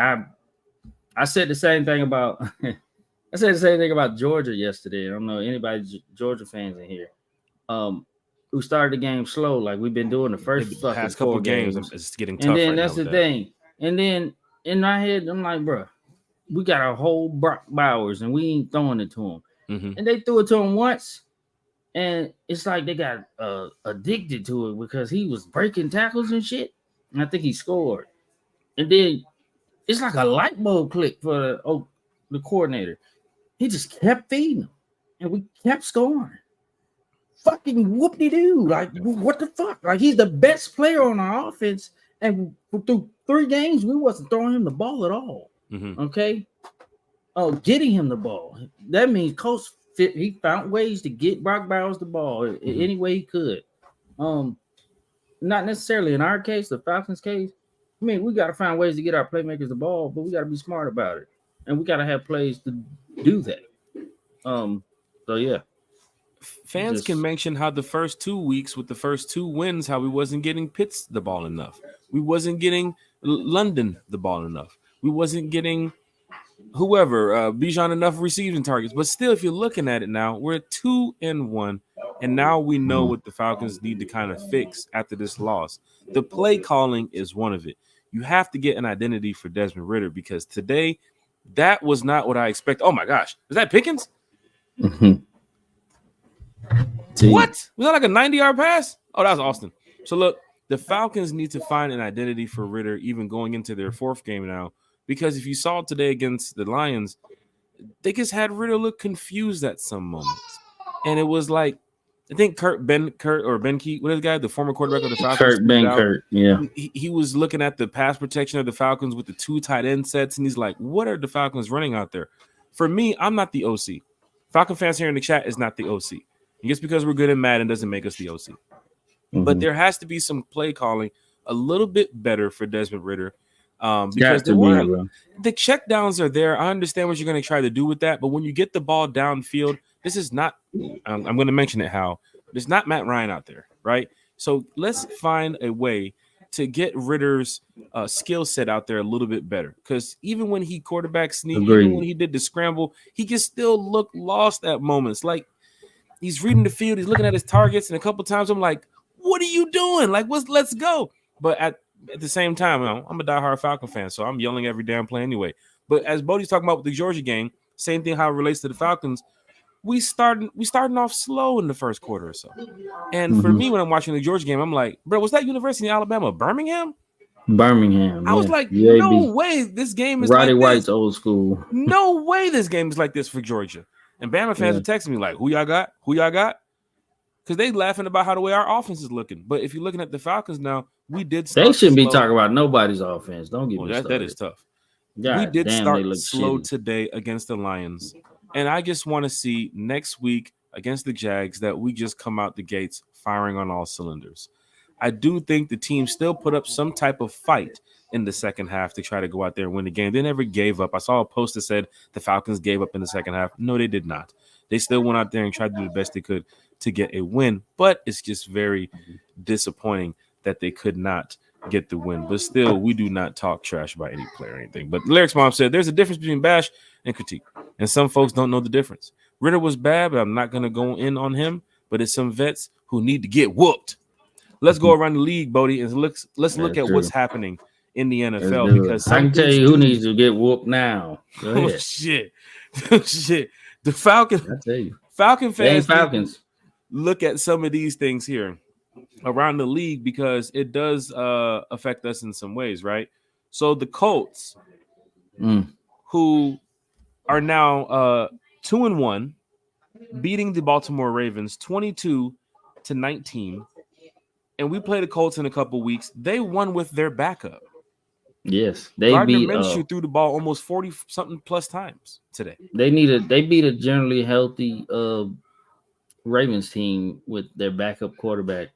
I said the same thing about Georgia yesterday. I don't know anybody Georgia fans in here. We started the game slow, like we've been doing the first past couple games. It's getting tough. And then right that's now the thing. And then in my head, I'm like, bro, we got a whole Brock Bowers and we ain't throwing it to him. Mm-hmm. And they threw it to him once, and it's like they got addicted to it because he was breaking tackles and shit. And I think he scored. And then it's like a light bulb click for the coordinator. He just kept feeding them, and we kept scoring. Fucking whoop-de-doo. Like, what the fuck? Like, he's the best player on our offense, and through 3 games, we wasn't throwing him the ball at all. Mm-hmm. Okay? Getting him the ball. That means Coach he found ways to get Brock Bowers the ball any way he could. Not necessarily in our case, the Falcons case. I mean, we got to find ways to get our playmakers the ball, but we got to be smart about it. And we got to have plays to do that. So, yeah. Fans can mention how the first 2 weeks with the first 2 wins, how we wasn't getting Pitts the ball enough. We wasn't getting London the ball enough. We wasn't getting whoever, Bijan enough receiving targets. But still, if you're looking at it now, we're at 2-1. And now we know what the Falcons need to kind of fix after this loss. The play calling is one of it. You have to get an identity for Desmond Ridder, because today, that was not what I expected. Oh, my gosh. Is that Pickens? Mm-hmm. What? Was that like a 90-yard pass? Oh, that was Austin. So, look, the Falcons need to find an identity for Ridder even going into their 4th game now, because if you saw today against the Lions, they just had Ridder look confused at some moments. And it was like, I think Ben Keat, what is the guy, the former quarterback of the Falcons? Kurt, yeah. He was looking at the pass protection of the Falcons with the 2 tight end sets, and he's like, what are the Falcons running out there? For me, I'm not the OC. Falcon fans here in the chat is not the OC. And just because we're good at Madden doesn't make us the OC. But there has to be some play calling a little bit better for Desmond Ritter. Because the checkdowns are there. I understand what you're going to try to do with that. But when you get the ball downfield, this is not, I'm going to mention it how, there's not Matt Ryan out there, right? So let's find a way to get Ritter's skill set out there a little bit better. Because even when he quarterback sneak, even when he did the scramble, he can still look lost at moments. Like he's reading the field, he's looking at his targets, and a couple times I'm like, what are you doing? Like, let's go. But at the same time, I'm a diehard Falcon fan, so I'm yelling every damn play anyway. But as Bodie's talking about with the Georgia game, same thing how it relates to the Falcons. We starting off slow in the first quarter or so. And for me, when I'm watching the Georgia game, I'm like, bro, was that University of Alabama, Birmingham? Birmingham. I was like, no way this game is Roddy like White's this. old school. No way this game is like this for Georgia. And Bama fans are texting me like, who y'all got? Who y'all got? Because they laughing about how the way our offense is looking. But if you're looking at the Falcons now, we did start They shouldn't slow. be talking about nobody's offense. Don't get me started. That is tough. God, we did start slow shitty today against the Lions. And I just want to see next week against the Jags that we just come out the gates firing on all cylinders. I do think the team still put up some type of fight in the second half to try to go out there and win the game. They never gave up. I saw a post that said the Falcons gave up in the second half. No, they did not. They still went out there and tried to do the best they could to get a win, but it's just very disappointing that they could not get the win. But still, we do not talk trash about any player or anything. But Lyric's mom said there's a difference between bash and critique, and some folks don't know the difference. Ritter was bad, but I'm not going to go in on him, but it's some vets who need to get whooped. Let's go around the league, Bodie, and let's look at what's happening in the NFL because I can tell you who needs to get whooped now. Oh, shit. Shit. The Falcons. I tell you. Falcon fans Falcons. Look at some of these things here around the league because it does affect us in some ways, right? So the Colts, who are now 2-1, beating the Baltimore Ravens 22-19. And we play the Colts in a couple weeks. They won with their backup. Yes, they Gardner beat Minshew threw the ball almost 40 something plus times today. They beat a generally healthy Ravens team with their backup quarterback.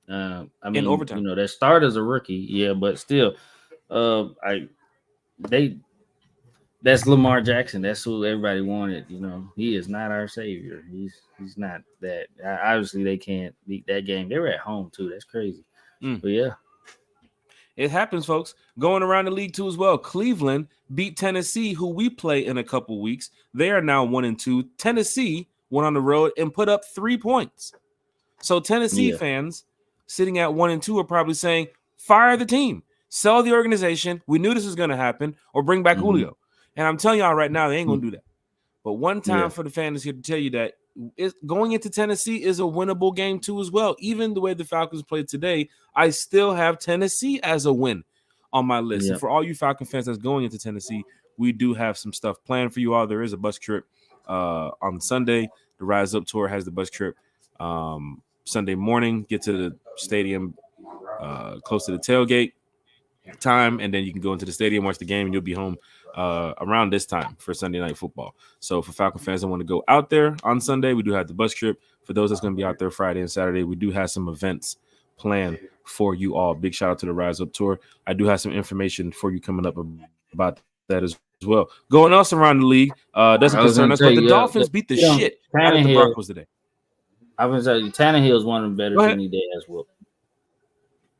I mean, in overtime. You know, their starter's a rookie, but still, that's Lamar Jackson. That's who everybody wanted. You know, he is not our savior. He's not that. Obviously, they can't beat that game. They were at home too. That's crazy. But yeah, it happens, folks. Going around the league too as well. Cleveland beat Tennessee, who we play in a couple weeks. They are now 1-2. Tennessee went on the road and put up 3 points. So Tennessee fans sitting at 1-2 are probably saying, fire the team, sell the organization. We knew this was going to happen, or bring back Julio. And I'm telling y'all right now, they ain't going to do that. But one time for the fans here to tell you that going into Tennessee is a winnable game too as well. Even the way the Falcons played today, I still have Tennessee as a win on my list. And for all you Falcon fans that's going into Tennessee, we do have some stuff planned for you all. There is a bus trip on Sunday. The Rise Up Tour has the bus trip Sunday morning. Get to the stadium close to the tailgate time, and then you can go into the stadium, watch the game, and you'll be home around this time for Sunday Night Football. So for Falcon fans that want to go out there on Sunday, we do have the bus trip. For those that's going to be out there Friday and Saturday, we do have some events planned for you all. Big shout out to the Rise Up Tour. I do have some information for you coming up about that as well. Going else around the league doesn't concern us, but the Dolphins beat the shit out of the Broncos today. I was saying Tannehill is one of the better than he did as well.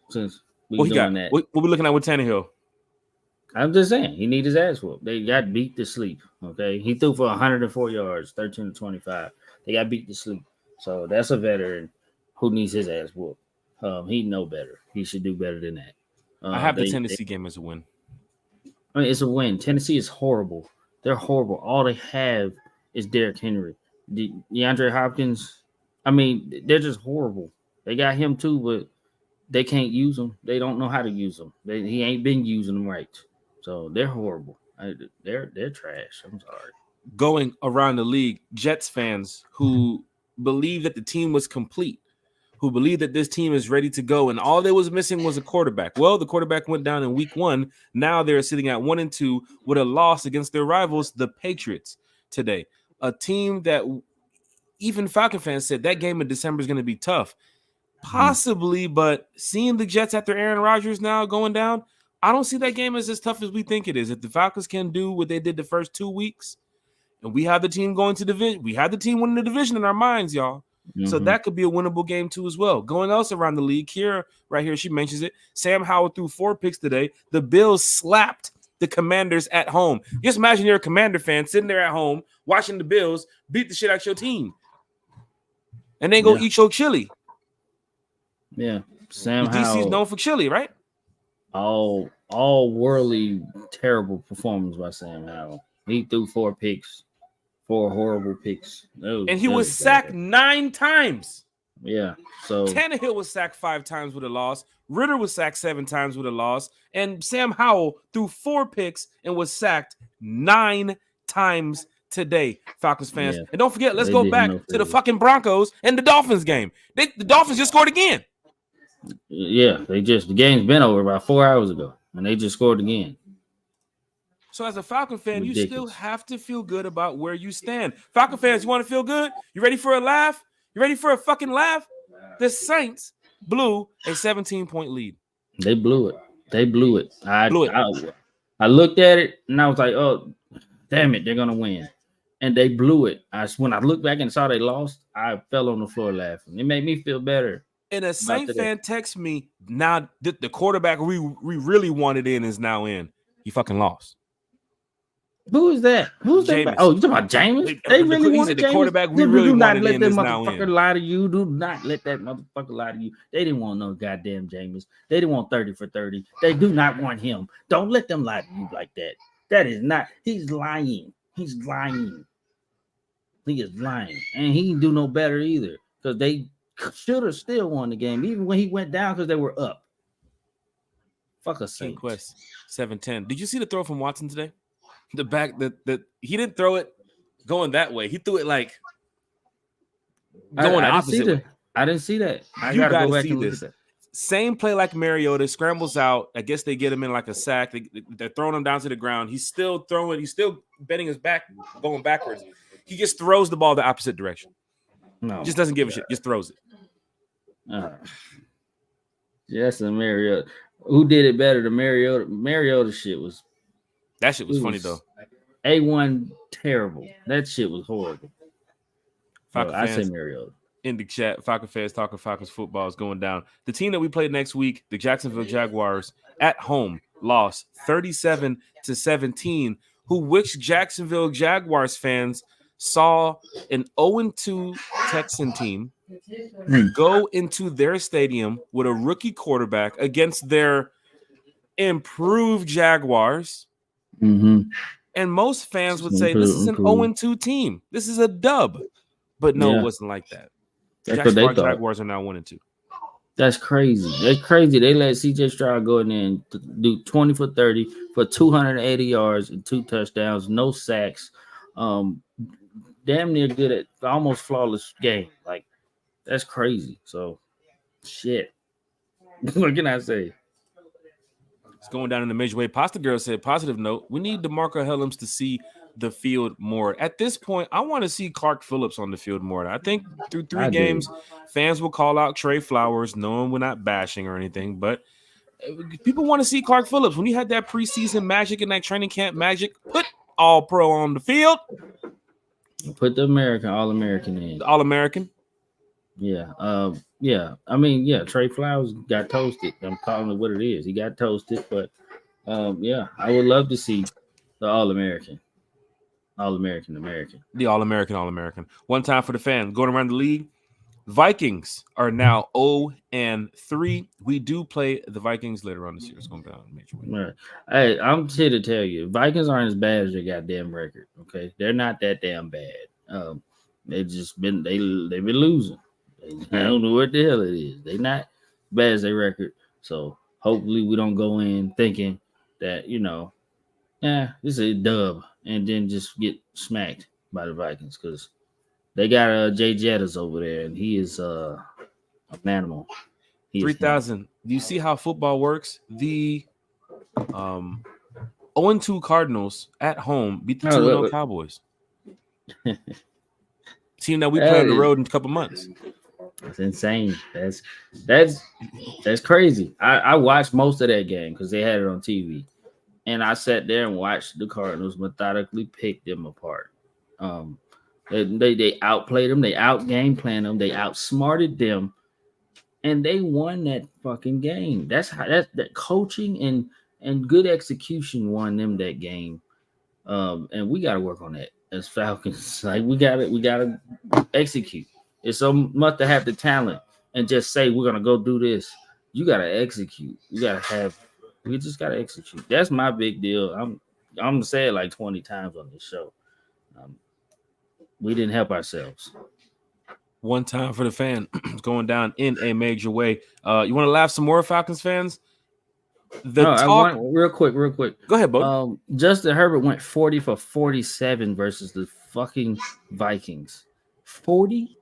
Since what he got? That. What we looking at with Tannehill? I'm just saying he need his ass whooped. They got beat to sleep. Okay, he threw for 104 yards, 13-25. They got beat to sleep. So that's a veteran who needs his ass whooped. He know better. He should do better than that. I have the Tennessee game as a win. I mean, it's a win. Tennessee is horrible. They're horrible. All they have is Derrick Henry, DeAndre Hopkins. I mean, they're just horrible. They got him too, but they can't use him. They don't know how to use him. He ain't been using them right. So they're horrible. They're trash. I'm sorry. Going around the league, Jets fans who believe that the team was complete, who believe that this team is ready to go, and all they was missing was a quarterback. Well, the quarterback went down in week 1. Now they're sitting at 1-2 with a loss against their rivals, the Patriots. today. A team that even Falcon fans said that game in December is going to be tough. Possibly, but seeing the Jets after Aaron Rodgers now going down, I don't see that game as tough as we think it is. If the Falcons can do what they did the first 2 weeks, and we have the team going to division, we have the team winning the division in our minds, y'all. So that could be a winnable game too as well. Going else around the league here, right here, she mentions it. Sam Howell threw 4 picks today. The Bills slapped the Commanders at home. Just imagine you're a Commander fan sitting there at home watching the Bills beat the shit out your team, and then go eat your chili. Yeah, Sam DC's Howell known for chili, right? All worldly terrible performance by Sam Howell. He threw 4 picks, 4 horrible picks, and he was sacked 9 times. Yeah, so Tannehill was sacked 5 times with a loss. Ritter was sacked 7 times with a loss, and Sam Howell threw 4 picks and was sacked 9 times today, Falcons fans. And don't forget, let's go back to the fucking Broncos and the Dolphins game. The Dolphins just scored again. Yeah, the game's been over about 4 hours ago, and they just scored again. So as a Falcon fan, you still have to feel good about where you stand. Falcon fans, you want to feel good? You ready for a laugh? You ready for a fucking laugh? The Saints blew a 17-point lead. They blew it. I looked at it and I was like, oh, damn it, they're going to win. And they blew it. When I looked back and saw they lost, I fell on the floor laughing. It made me feel better. And a Saint fan texts me, now the quarterback we really wanted in is now in. He fucking lost. Who is that? Who's Jameis. that? Oh, you talking about Jameis? They really wanted the quarterback we really wanted in is now in. Do not let that motherfucker lie to you. Do not let that motherfucker lie to you. They didn't want no goddamn Jameis. They didn't want 30 for 30. They do not want him. Don't let them lie to you like that. That is not. He's lying. He's lying. He is lying. And he didn't do no better either. Because they should have still won the game, even when he went down because they were up. Fuck a Saint. Quest 7-10. Did you see the throw from Watson today? The back that he didn't throw it going that way. He threw it like going the opposite way. I didn't see that. I gotta go back and look at that. Same play like Mariota, scrambles out. I guess they get him in like a sack. They're throwing him down to the ground. He's still throwing. He's still bending his back, going backwards. He just throws the ball the opposite direction. No, just doesn't give a shit. Just throws it. Yes, and Mariota. Who did it better? The Mariota shit was. That shit was funny though. A1 terrible. That shit was horrible. I say Mariota. In the chat, Falcon fans talking Falcons football is going down. The team that we play next week, the Jacksonville Jaguars, at home lost 37-17. Which Jacksonville Jaguars fans saw an 0-2 Texan team go into their stadium with a rookie quarterback against their improved Jaguars. Mm-hmm. And most fans would say this is an 0-2 team. This is a dub. But no, it wasn't like that. Jaguars are now 1-2. That's crazy. That's crazy. They let CJ Stroud go in there and do 20 for 30 for 280 yards and 2 touchdowns, no sacks. Damn near good at almost flawless game. Like, that's crazy. So, shit. What can I say? It's going down in the Midway. Pasta Girl said, positive note, we need DeMarco Hellams to see the field more. At this point, I want to see Clark Phillips on the field more. I think through 3 games, fans will call out Trey Flowers, knowing we're not bashing or anything, but people want to see Clark Phillips. When you had that preseason magic and that training camp magic, put all pro on the field. Put the All-American in. The All-American? Yeah. Yeah. I mean, yeah, Trey Flowers got toasted. I'm calling it what it is. He got toasted, but yeah, I would love to see the All-American. The All-American. One time for the fan. Going around the league, Vikings are now 0-3. We do play the Vikings later on this year. It's going to be on Major League. Right. Hey, I'm here to tell you, Vikings aren't as bad as their goddamn record. Okay, they're not that damn bad. They've been losing. I don't know what the hell it is. They're not bad as their record. So hopefully we don't go in thinking that this is a dub and then just get smacked by the Vikings because they got Jay Jettas over there and he is an animal. 3,000. Do you see how football works? The 0-2 Cardinals at home beat the 2-0 Cowboys. Team that we play on the road in a couple months. That's insane. That's crazy. I watched most of that game because they had it on TV, and I sat there and watched the Cardinals methodically pick them apart. They outplayed them, they out game planned them, they outsmarted them, and they won that fucking game. That's how that coaching and good execution won them that game. And we got to work on that as Falcons. Like we gotta execute. It's so much to have the talent and just say we're gonna go do this. You gotta execute. We just gotta execute. That's my big deal. I'm gonna say it like 20 times on this show. We didn't help ourselves. One time for the fan going down in a major way. You want to laugh some more, Falcons fans? I want real quick. Go ahead, Bo. Justin Herbert went 40 for 47 versus the fucking Vikings. 40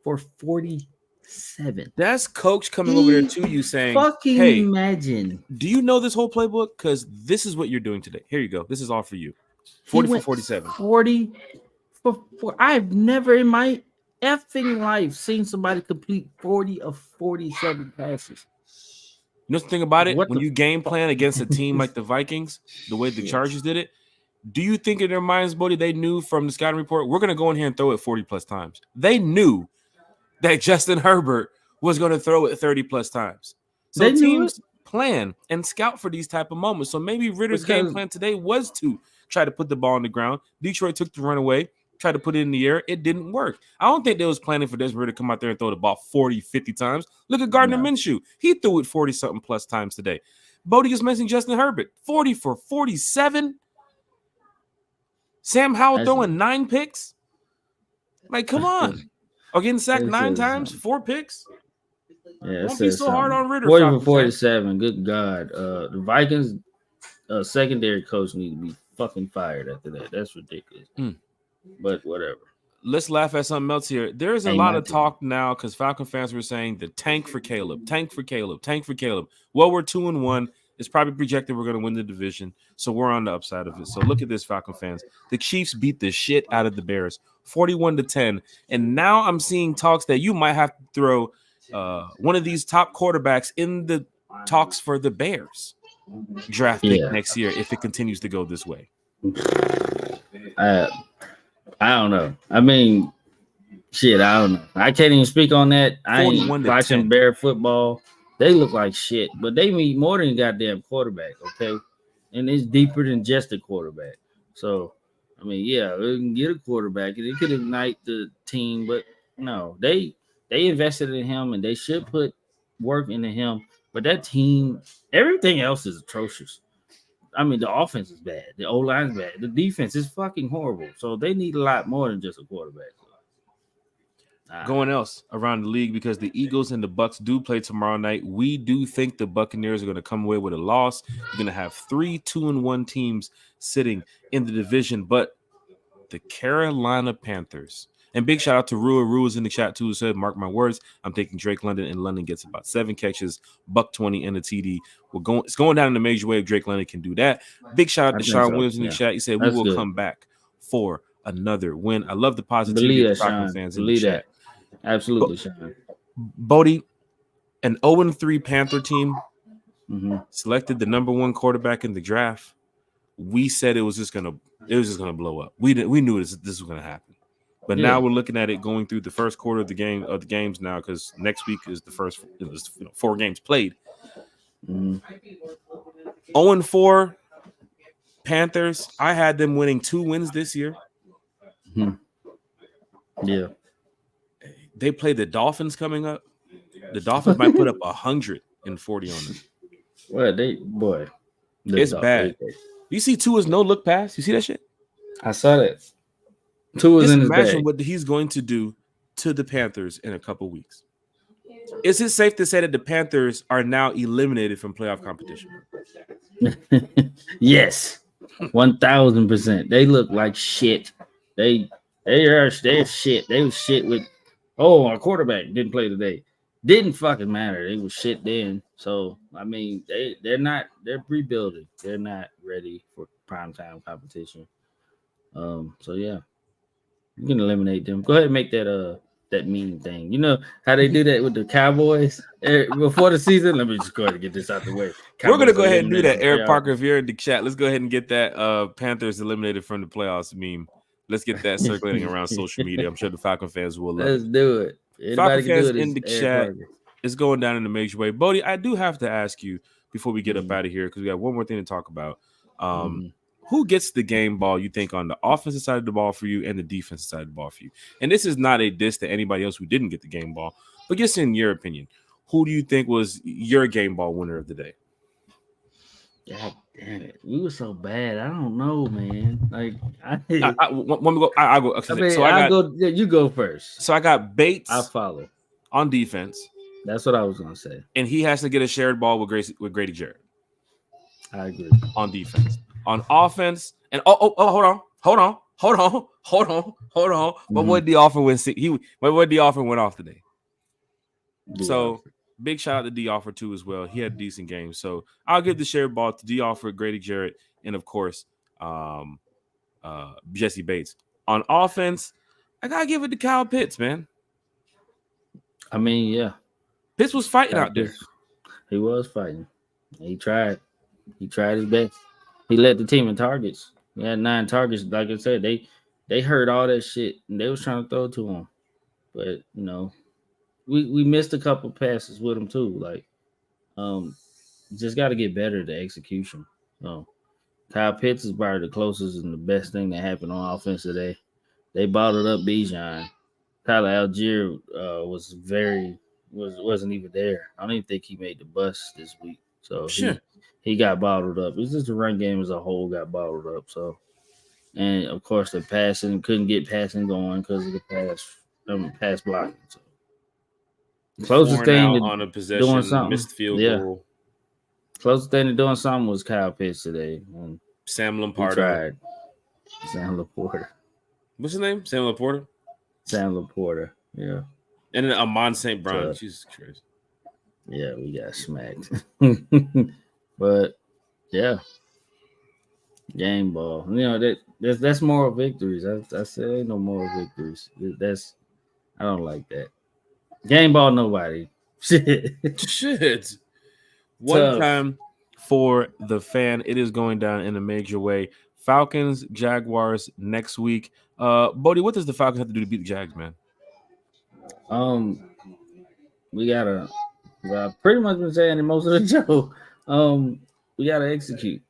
for 47. That's coach coming over there to you saying, fucking hey, imagine. Do you know this whole playbook? Because this is what you're doing today. Here you go. This is all for you. 40 for 47. 40 for 4. I've never in my effing life seen somebody complete 40 of 47 passes. You know the thing about it? When you game plan against a team like the Vikings, the way the Chargers did it, do you think in their minds, Bodie, they knew from the scouting report, we're going to go in here and throw it 40 plus times? They knew that Justin Herbert was going to throw it 30 plus times. So teams plan and scout for these type of moments. So maybe Ritter's game plan today was to try to put the ball on the ground. Detroit took the run away, tried to put it in the air. It didn't work. I don't think they was planning for Desmond Ridder to come out there and throw the ball 40, 50 times. Look at Gardner Minshew. He threw it 40-something plus times today. Bodie just mentioned Justin Herbert. 40 for 47. Sam Howell throwing 9 picks. Like, come on. Or getting sacked 9 times, 4 picks. Yeah, don't be so hard on Ridder. 40 for 47. Good God. The Vikings secondary coach need to be fucking fired after that. That's ridiculous. But whatever. Let's laugh at something else here. There's a lot of talk now because Falcon fans were saying the tank for Caleb. Well, we're 2-1. It's probably projected we're going to win the division. So we're on the upside of it. So look at this, Falcon fans. The Chiefs beat the shit out of the Bears, 41-10. And now I'm seeing talks that you might have to throw one of these top quarterbacks in the talks for the Bears draft pick next year if it continues to go this way. I don't know. I mean, shit, I don't know. I can't even speak on that. I ain't watching Bear football. They look like shit, but they need more than a goddamn quarterback, okay? And it's deeper than just a quarterback. So, I mean, yeah, they can get a quarterback and it could ignite the team, but no, they invested in him and they should put work into him. But that team, everything else is atrocious. I mean, the offense is bad. The O-line's bad. The defense is fucking horrible. So they need a lot more than just a quarterback. Going else around the league because the Eagles and the Bucks do play tomorrow night. We do think the Buccaneers are going to come away with a loss. You're going to have 3 2-1 teams sitting in the division, but the Carolina Panthers. And big shout out to Rua. Rua's in the chat too. Who said, mark my words, I'm taking Drake London, and London gets about 7 catches, $120 and a TD. It's going down in the major way if Drake London can do that. Big shout out to Sean Williams in the chat. He said we will come back for another win. I love the positivity of the Falcons fans in the chat. Absolutely, Sean. Bodie, an 0-3 Panther team selected the number 1 quarterback in the draft. We said it was just gonna blow up. We knew this was gonna happen. But now we're looking at it going through the first quarter of the games now, because next week is the first 4 games played. 0-4 Panthers. I had them winning 2 wins this year. Yeah. They play the Dolphins coming up. The Dolphins might put up 140 on them. Well, it's bad. You see Tua's no-look pass? You see that shit? I saw that. Tua's in his bag. Imagine what he's going to do to the Panthers in a couple weeks. Is it safe to say that the Panthers are now eliminated from playoff competition? Yes, 1,000%. They look like shit. They're shit. They was shit with. Oh, our quarterback didn't play today. Didn't fucking matter. They was shit then. So I mean, they're rebuilding. They're not ready for primetime competition. So yeah. You can eliminate them. Go ahead and make that meme thing. You know how they do that with the Cowboys before the season? Let me just go ahead and get this out the way. We're gonna Cowboys go ahead and do that. eliminated from Eric playoff. Parker, if you're in the chat, let's go ahead and get that Panthers eliminated from the playoffs meme. Let's get that circulating around social media. I'm sure the Falcon fans will love Let's it. do it. Anybody Falcon can do fans it. in the chat, it's going down in a major way. Bodie, I do have to ask you before we get up out of here, because we got one more thing to talk about. Who gets the game ball, you think, on the offensive side of the ball for you and the defensive side of the ball for you? And this is not a diss to anybody else who didn't get the game ball, but just in your opinion, who do you think was your game ball winner of the day? God damn it. We were so bad. I don't know, man. Like, I'll go. You go first. So I got Bates. I'll follow. On defense. That's what I was going to say. And he has to get a shared ball with Grady Jarrett. I agree. On defense. On offense, and hold on. But what the offer went off today? So big shout out to D Offer too as well. He had a decent game. So I'll give the shared ball to D Offer, Grady Jarrett, and of course Jesse Bates. On offense, I gotta give it to Kyle Pitts, man. I mean, yeah. Pitts was fighting out there. He was fighting. He tried. He tried his best. He led the team in targets. He had 9 targets. Like I said, they heard all that shit and they was trying to throw to him. But we missed a couple passes with him too. Like, just got to get better at the execution. So Kyle Pitts is probably the closest and the best thing that happened on offense today. They bottled up Bijan. Tyler Algier wasn't even there. I don't even think he made the bus this week. So sure. He got bottled up. It's just the run game as a whole got bottled up. So, and of course the passing couldn't get passing going because of the pass blocking. So closest thing to on a possession, doing something, missed field goal. Closest thing to doing something was Kyle Pitts today. And Sam Laporta. Sam Laporta. What's his name? Sam Laporta. Sam Laporta. Yeah. And then Amon St. Brown. Jesus Christ. Yeah, we got smacked. But yeah, game ball. That's moral victories. I say ain't no moral victories. I don't like that. Game ball, nobody. Shit. One time for the fan, it is going down in a major way. Falcons, Jaguars next week. Bodie, what does the Falcons have to do to beat the Jags, man? We gotta. Well, I've pretty much been saying it most of the show. We gotta execute.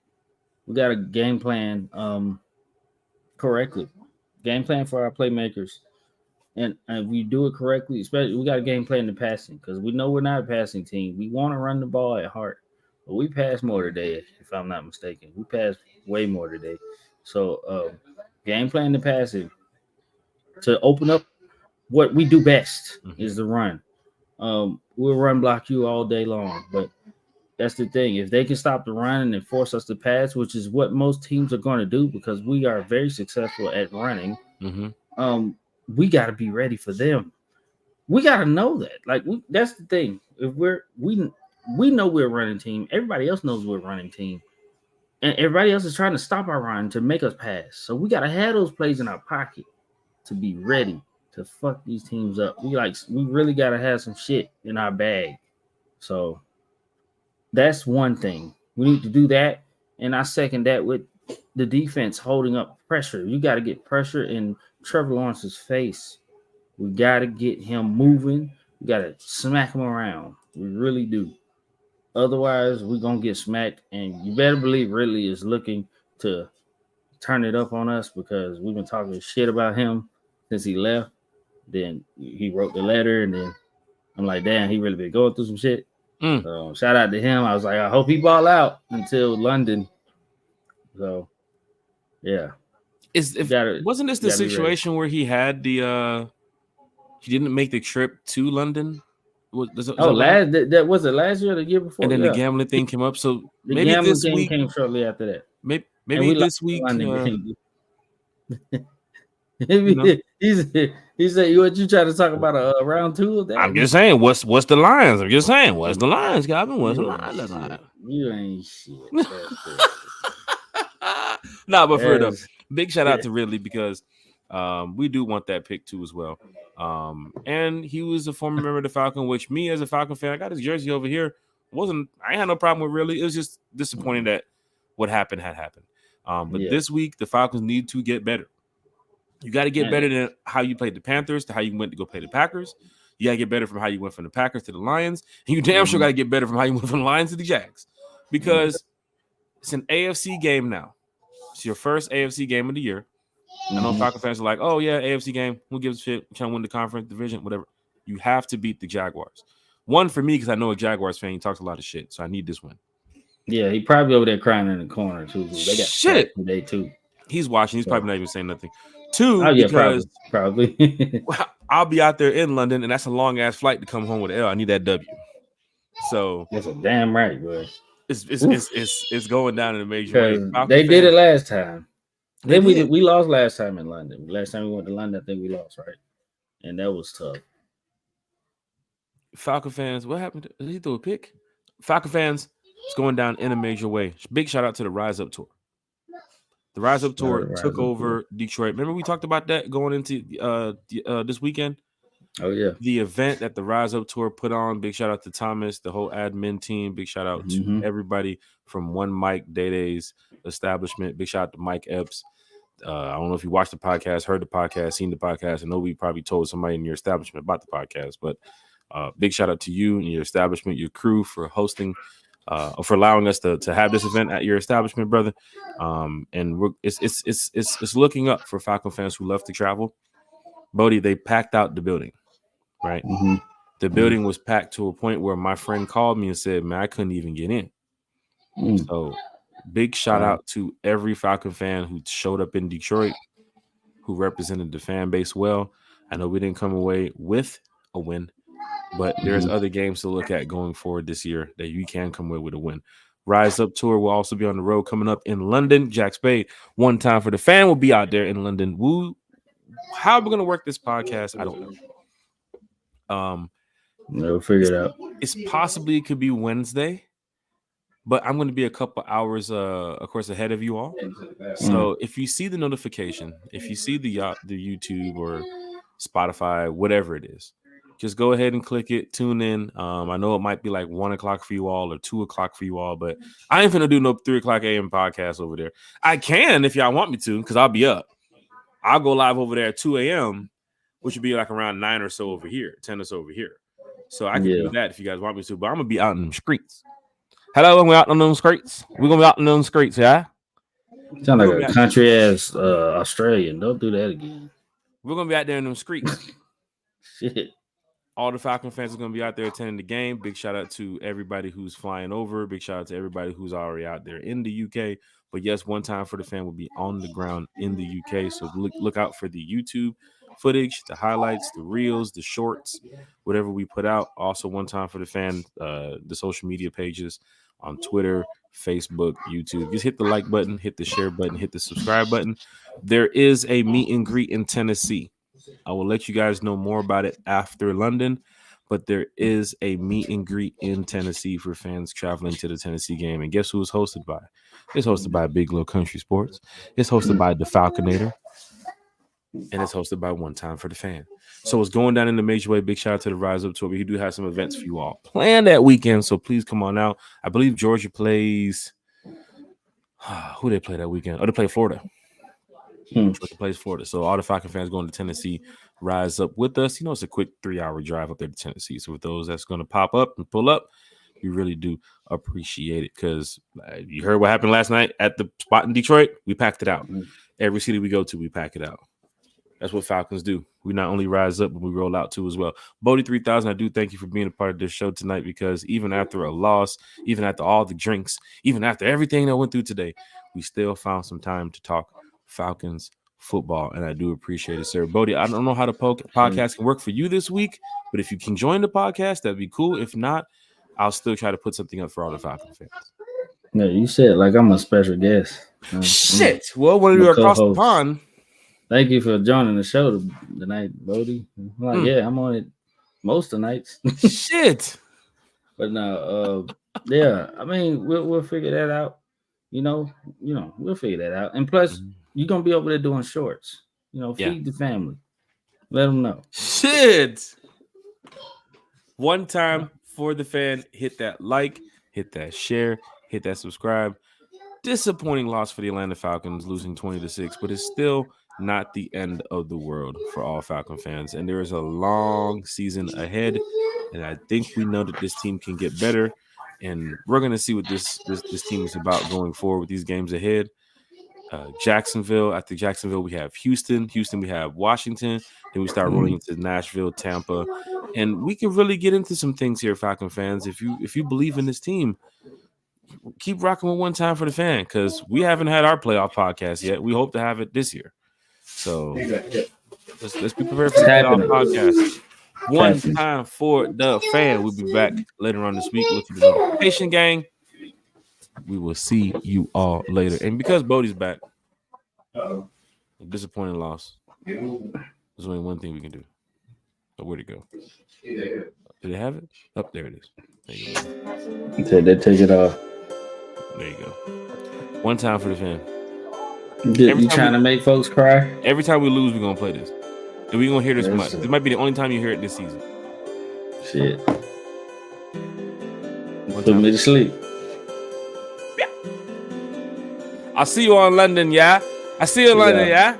We gotta game plan correctly. Game plan for our playmakers. And if we do it correctly, especially we got a game plan in passing because we know we're not a passing team. We want to run the ball at heart. But we passed more today, if I'm not mistaken. We passed way more today. So game plan the passing to open up what we do best is the run. We'll run block you all day long, but that's the thing. If they can stop the run and force us to pass, which is what most teams are going to do because we are very successful at running, we got to be ready for them. We got to know that. Like that's the thing. If we know we're a running team, everybody else knows we're a running team, and everybody else is trying to stop our run to make us pass. So we got to have those plays in our pocket to be ready to fuck these teams up. We really got to have some shit in our bag. So that's one thing. We need to do that. And I second that with the defense holding up pressure. You got to get pressure in Trevor Lawrence's face. We got to get him moving. We got to smack him around. We really do. Otherwise, we're going to get smacked. And you better believe Ridley is looking to turn it up on us because we've been talking shit about him since he left. Then he wrote the letter, and then I'm like, damn, he really been going through some shit. So shout out to him. I was like, I hope he ball out until London. So yeah. Wasn't this the situation where he had the he didn't make the trip to London? That was it last year or the year before? And then the gambling thing came up. So the maybe this week came shortly after that. Maybe this week. He said, "What you trying to talk about a round 2 of that?" I'm just saying, what's the lines? I'm just saying, what's the lines, Gavin? What's the lines? You ain't shit. Nah, but for real, big shout out to Ridley because We do want that pick too as well. And he was a former member of the Falcon, which me as a Falcon fan, I got his jersey over here. I ain't had no problem with really. It was just disappointing that what happened had happened. But this week the Falcons need to get better. You got to get better than how you played the Panthers to how you went to go play the Packers. You got to get better from how you went from the Packers to the Lions. And you damn sure got to get better from how you went from the Lions to the Jags. Because it's an AFC game now. It's your first AFC game of the year. I know Falcon fans are like, oh, yeah, AFC game. Who gives a shit? Trying to win the conference, division, whatever. You have to beat the Jaguars. One for me because I know a Jaguars fan. He talks a lot of shit. So I need this win. Yeah, he probably over there crying in the corner, too. They got shit today, too. He's watching. He's probably not even saying nothing. Two, because probably. I'll be out there in London, and that's a long-ass flight to come home with L. I need that W. So that's a damn right, boy. It's going down in a major way. They did it last time. Then we lost last time in London. Last time we went to London, I think we lost, right? And that was tough. Falcon fans, what happened? Did he throw a pick? Falcon fans, it's going down in a major way. Big shout out to the Rise Up Tour. The Rise Up Tour took over Detroit. Remember we talked about that going into this weekend? Oh, yeah. The event that the Rise Up Tour put on. Big shout out to Thomas, the whole admin team. Big shout out to everybody from One Mike Day-Day's establishment. Big shout out to Mike Epps. I don't know if you watched the podcast, heard the podcast, seen the podcast. I know we probably told somebody in your establishment about the podcast, but big shout out to you and your establishment, your crew for hosting, for allowing us to have this event at your establishment, brother. And it's looking up for Falcon fans who love to travel. Bodie, they packed out the building, right? The building was packed to a point where my friend called me and said, man, I couldn't even get in. So big shout out to every Falcon fan who showed up in Detroit, who represented the fan base well. I know we didn't come away with a win, but there's other games to look at going forward this year that you can come away with a win. Rise Up Tour will also be on the road coming up in London. Jack Spade, One Time for the Fan, will be out there in London. How are we going to work this podcast? I don't know. We'll figure it out. It's possibly it could be Wednesday, but I'm going to be a couple hours, of course, ahead of you all. So if you see the notification, if you see the YouTube or Spotify, whatever it is, just go ahead and click it, tune in. I know it might be like 1 o'clock for you all or 2 o'clock for you all, but I ain't finna do no 3 o'clock a.m. podcast over there. I can if y'all want me to, because I'll be up. I'll go live over there at 2 a.m., which would be like around 9 or so over here, 10 or so over here. So I can do that if you guys want me to, but I'm going to be out in them streets. Hello, we're out on them streets. We're going to be out in them streets, yeah? Sound like a country-ass Australian. Don't do that again. We're going to be out there in them streets. Shit. All the Falcon fans are going to be out there attending the game. Big shout out to everybody who's flying over. Big shout out to everybody who's already out there in the UK. But yes, One Time for the Fan will be on the ground in the UK. So look out for the YouTube footage, the highlights, the reels, the shorts, whatever we put out. Also, One Time for the Fan, the social media pages on Twitter, Facebook, YouTube. Just hit the like button, hit the share button, hit the subscribe button. There is a meet and greet in Tennessee. I will let you guys know more about it after London, but there is a meet and greet in Tennessee for fans traveling to the Tennessee game. And guess who it's hosted by? It's hosted by Big Little Country Sports. It's hosted by the Falconator. And it's hosted by One Time for the Fan. So it's going down in the major way. Big shout out to the Rise Up Tour. We do have some events for you all planned that weekend, so please come on out. I believe Georgia plays. Who they play that weekend? Oh, they play Florida. Georgia plays Florida. So all the Falcon fans going to Tennessee, rise up with us. You know, it's a quick 3-hour drive up there to Tennessee. So with those that's going to pop up and pull up, we really do appreciate it because you heard what happened last night at the spot in Detroit. We packed it out. Every city we go to, we pack it out. That's what Falcons do. We not only rise up, but we roll out too as well. Bodie 3000, I do thank you for being a part of this show tonight because even after a loss, even after all the drinks, even after everything that went through today, we still found some time to talk Falcons football, and I do appreciate it, sir. Bodie, I don't know how the podcast can work for you this week, but if you can join the podcast, that'd be cool. If not, I'll still try to put something up for all the Falcon fans. No, you said like I'm a special guest. Shit. Well, when you're across the pond. Thank you for joining the show tonight, Bodie. I'm on it most of the nights. Shit. But no, yeah, I mean, we'll figure that out. You know, we'll figure that out. And plus, you're gonna be over there doing shorts. feed the family. Let them know. Shit. One time for the fan. Hit that like, hit that share, hit that subscribe. Disappointing loss for the Atlanta Falcons, losing 20-6, but it's still not the end of the world for all Falcon fans. And there is a long season ahead. And I think we know that this team can get better. And we're going to see what this team is about going forward with these games ahead. Jacksonville. After Jacksonville, we have Houston. We have Washington. Then we start rolling into Nashville, Tampa. And we can really get into some things here, Falcon fans. If you believe in this team, keep rocking with One Time for the Fan, because we haven't had our playoff podcast yet. We hope to have it this year. So let's be prepared for the playoff podcast. One Time for the Fan. We'll be back later on this week. Look for the notification, gang. We will see you all later. And because Bodie's back, a disappointing loss. There's only one thing we can do. Oh, where'd it go? Did it have it? Up there it is. There you go. Until they take it off. There you go. One Time for the Fan. You trying to make folks cry? Every time we lose, we're gonna play this. And we're gonna hear this much. This might be the only time you hear it this season. Shit. Put me to sleep. I'll see you on London, yeah? I see you in London, yeah?